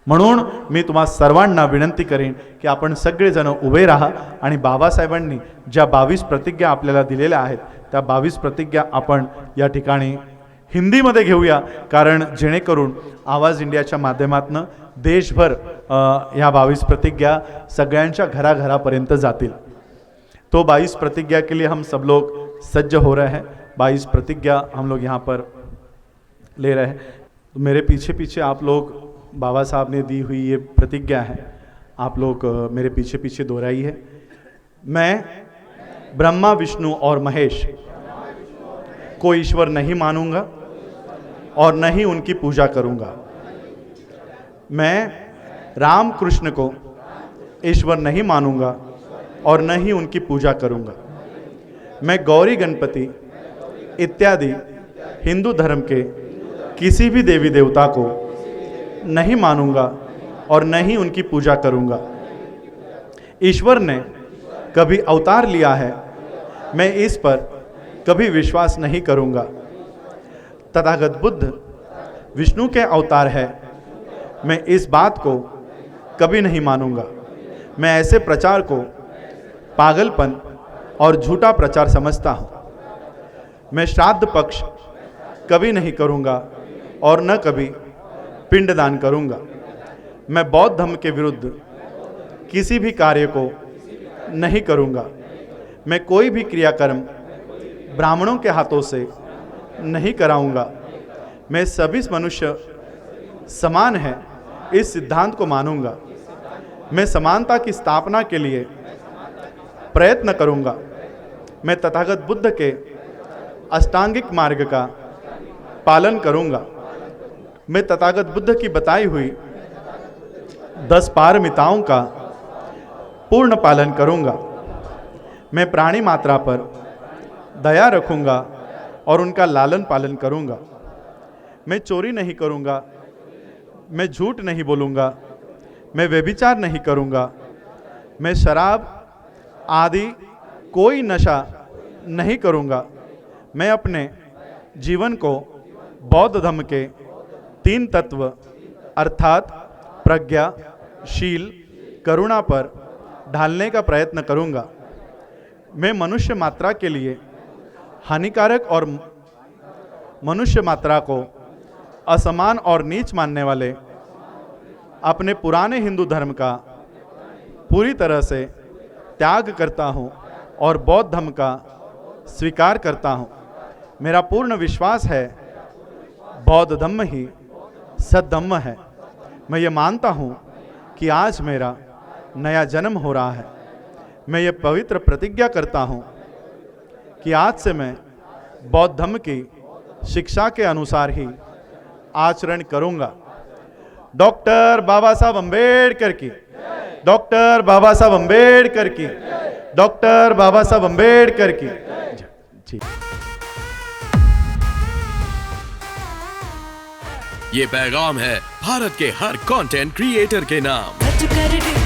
म्हणून मी तुम्हा सर्वांना विनंती करेन की आपण सगळेजण उभे राहा आणि बाबासाहेबांनी ज्या 22 प्रतिज्ञा आपल्याला दिलेल्या आहेत त्या 22 प्रतिज्ञा आपण या ठिकाणी हिंदीमध्ये घेऊया, कारण जेणेकरून आवाज इंडियाच्या माध्यमातून देशभर ह्या 22 प्रतिज्ञा सगळ्यांच्या घराघरापर्यंत जातील. तो 22 प्रतिज्ञा के लिए हम सब लोग सज्ज हो रहे हैं. 22 प्रतिज्ञा हम लोग यहाँ पर ले रहे हैं. तो मेरे पीछे पीछे आप लोग बाबा साहब ने दी हुई ये प्रतिज्ञा है, आप लोग मेरे पीछे पीछे दोहराई है. मैं ब्रह्मा विष्णु और महेश को ईश्वर नहीं मानूंगा और न ही उनकी पूजा करूंगा. मैं राम कृष्ण को ईश्वर नहीं मानूंगा और न ही उनकी पूजा करूंगा. मैं गौरी गणपति इत्यादि हिंदू धर्म के किसी भी देवी देवता को नहीं मानूंगा और न ही उनकी पूजा करूंगा. ईश्वर ने कभी अवतार लिया है, मैं इस पर कभी विश्वास नहीं करूंगा. तथागत बुद्ध विष्णु के अवतार है, मैं इस बात को कभी नहीं मानूंगा. मैं ऐसे प्रचार को पागलपन और झूठा प्रचार समझता हूँ. मैं श्राद्ध पक्ष कभी नहीं करूँगा और न कभी पिंडदान करूँगा. मैं बौद्ध धर्म के विरुद्ध किसी भी कार्य को नहीं करूँगा. मैं कोई भी क्रियाकर्म ब्राह्मणों के हाथों से नहीं कराऊँगा. मैं सभी मनुष्य समान हैं इस सिद्धांत को मानूंगा. मैं समानता की स्थापना के लिए प्रयत्न करूंगा. मैं तथागत बुद्ध के अष्टांगिक मार्ग का पालन करूंगा. मैं तथागत बुद्ध की बताई हुई 10 पारमिताओं का पूर्ण पालन करूंगा. मैं प्राणी मात्रा पर दया रखूंगा और उनका लालन पालन करूंगा. मैं चोरी नहीं करूंगा, मैं झूठ नहीं बोलूंगा, मैं व्यभिचार नहीं करूंगा, मैं शराब आदि कोई नशा नहीं करूंगा. मैं अपने जीवन को बौद्ध धर्म के 3 तत्व अर्थात प्रज्ञा, शील, करुणा पर ढालने का प्रयत्न करूंगा. मैं मनुष्य मात्रा के लिए हानिकारक और मनुष्य मात्रा को असमान और नीच मानने वाले अपने पुराने हिंदू धर्म का पूरी तरह से त्याग करता हूँ और बौद्ध धर्म का स्वीकार करता हूँ. मेरा पूर्ण विश्वास है बौद्ध धर्म ही सद्धम्म है. मैं ये मानता हूँ कि आज मेरा नया जन्म हो रहा है. मैं ये पवित्र प्रतिज्ञा करता हूँ कि आज से मैं बौद्ध धर्म की शिक्षा के अनुसार ही आचरण करूँगा. डॉक्टर बाबा साहब अम्बेडकर की, डॉक्टर बाबा साहब अम्बेडकर की, डॉक्टर बाबा साहब अम्बेडकर की. जी. ये पैगाम है भारत के हर कंटेंट क्रिएटर के नाम.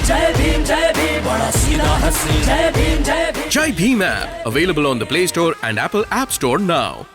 जय भीम बड़ा सीधा हंसी. Jai Bhim Jai Bhim app available on the Play Store and Apple App Store now.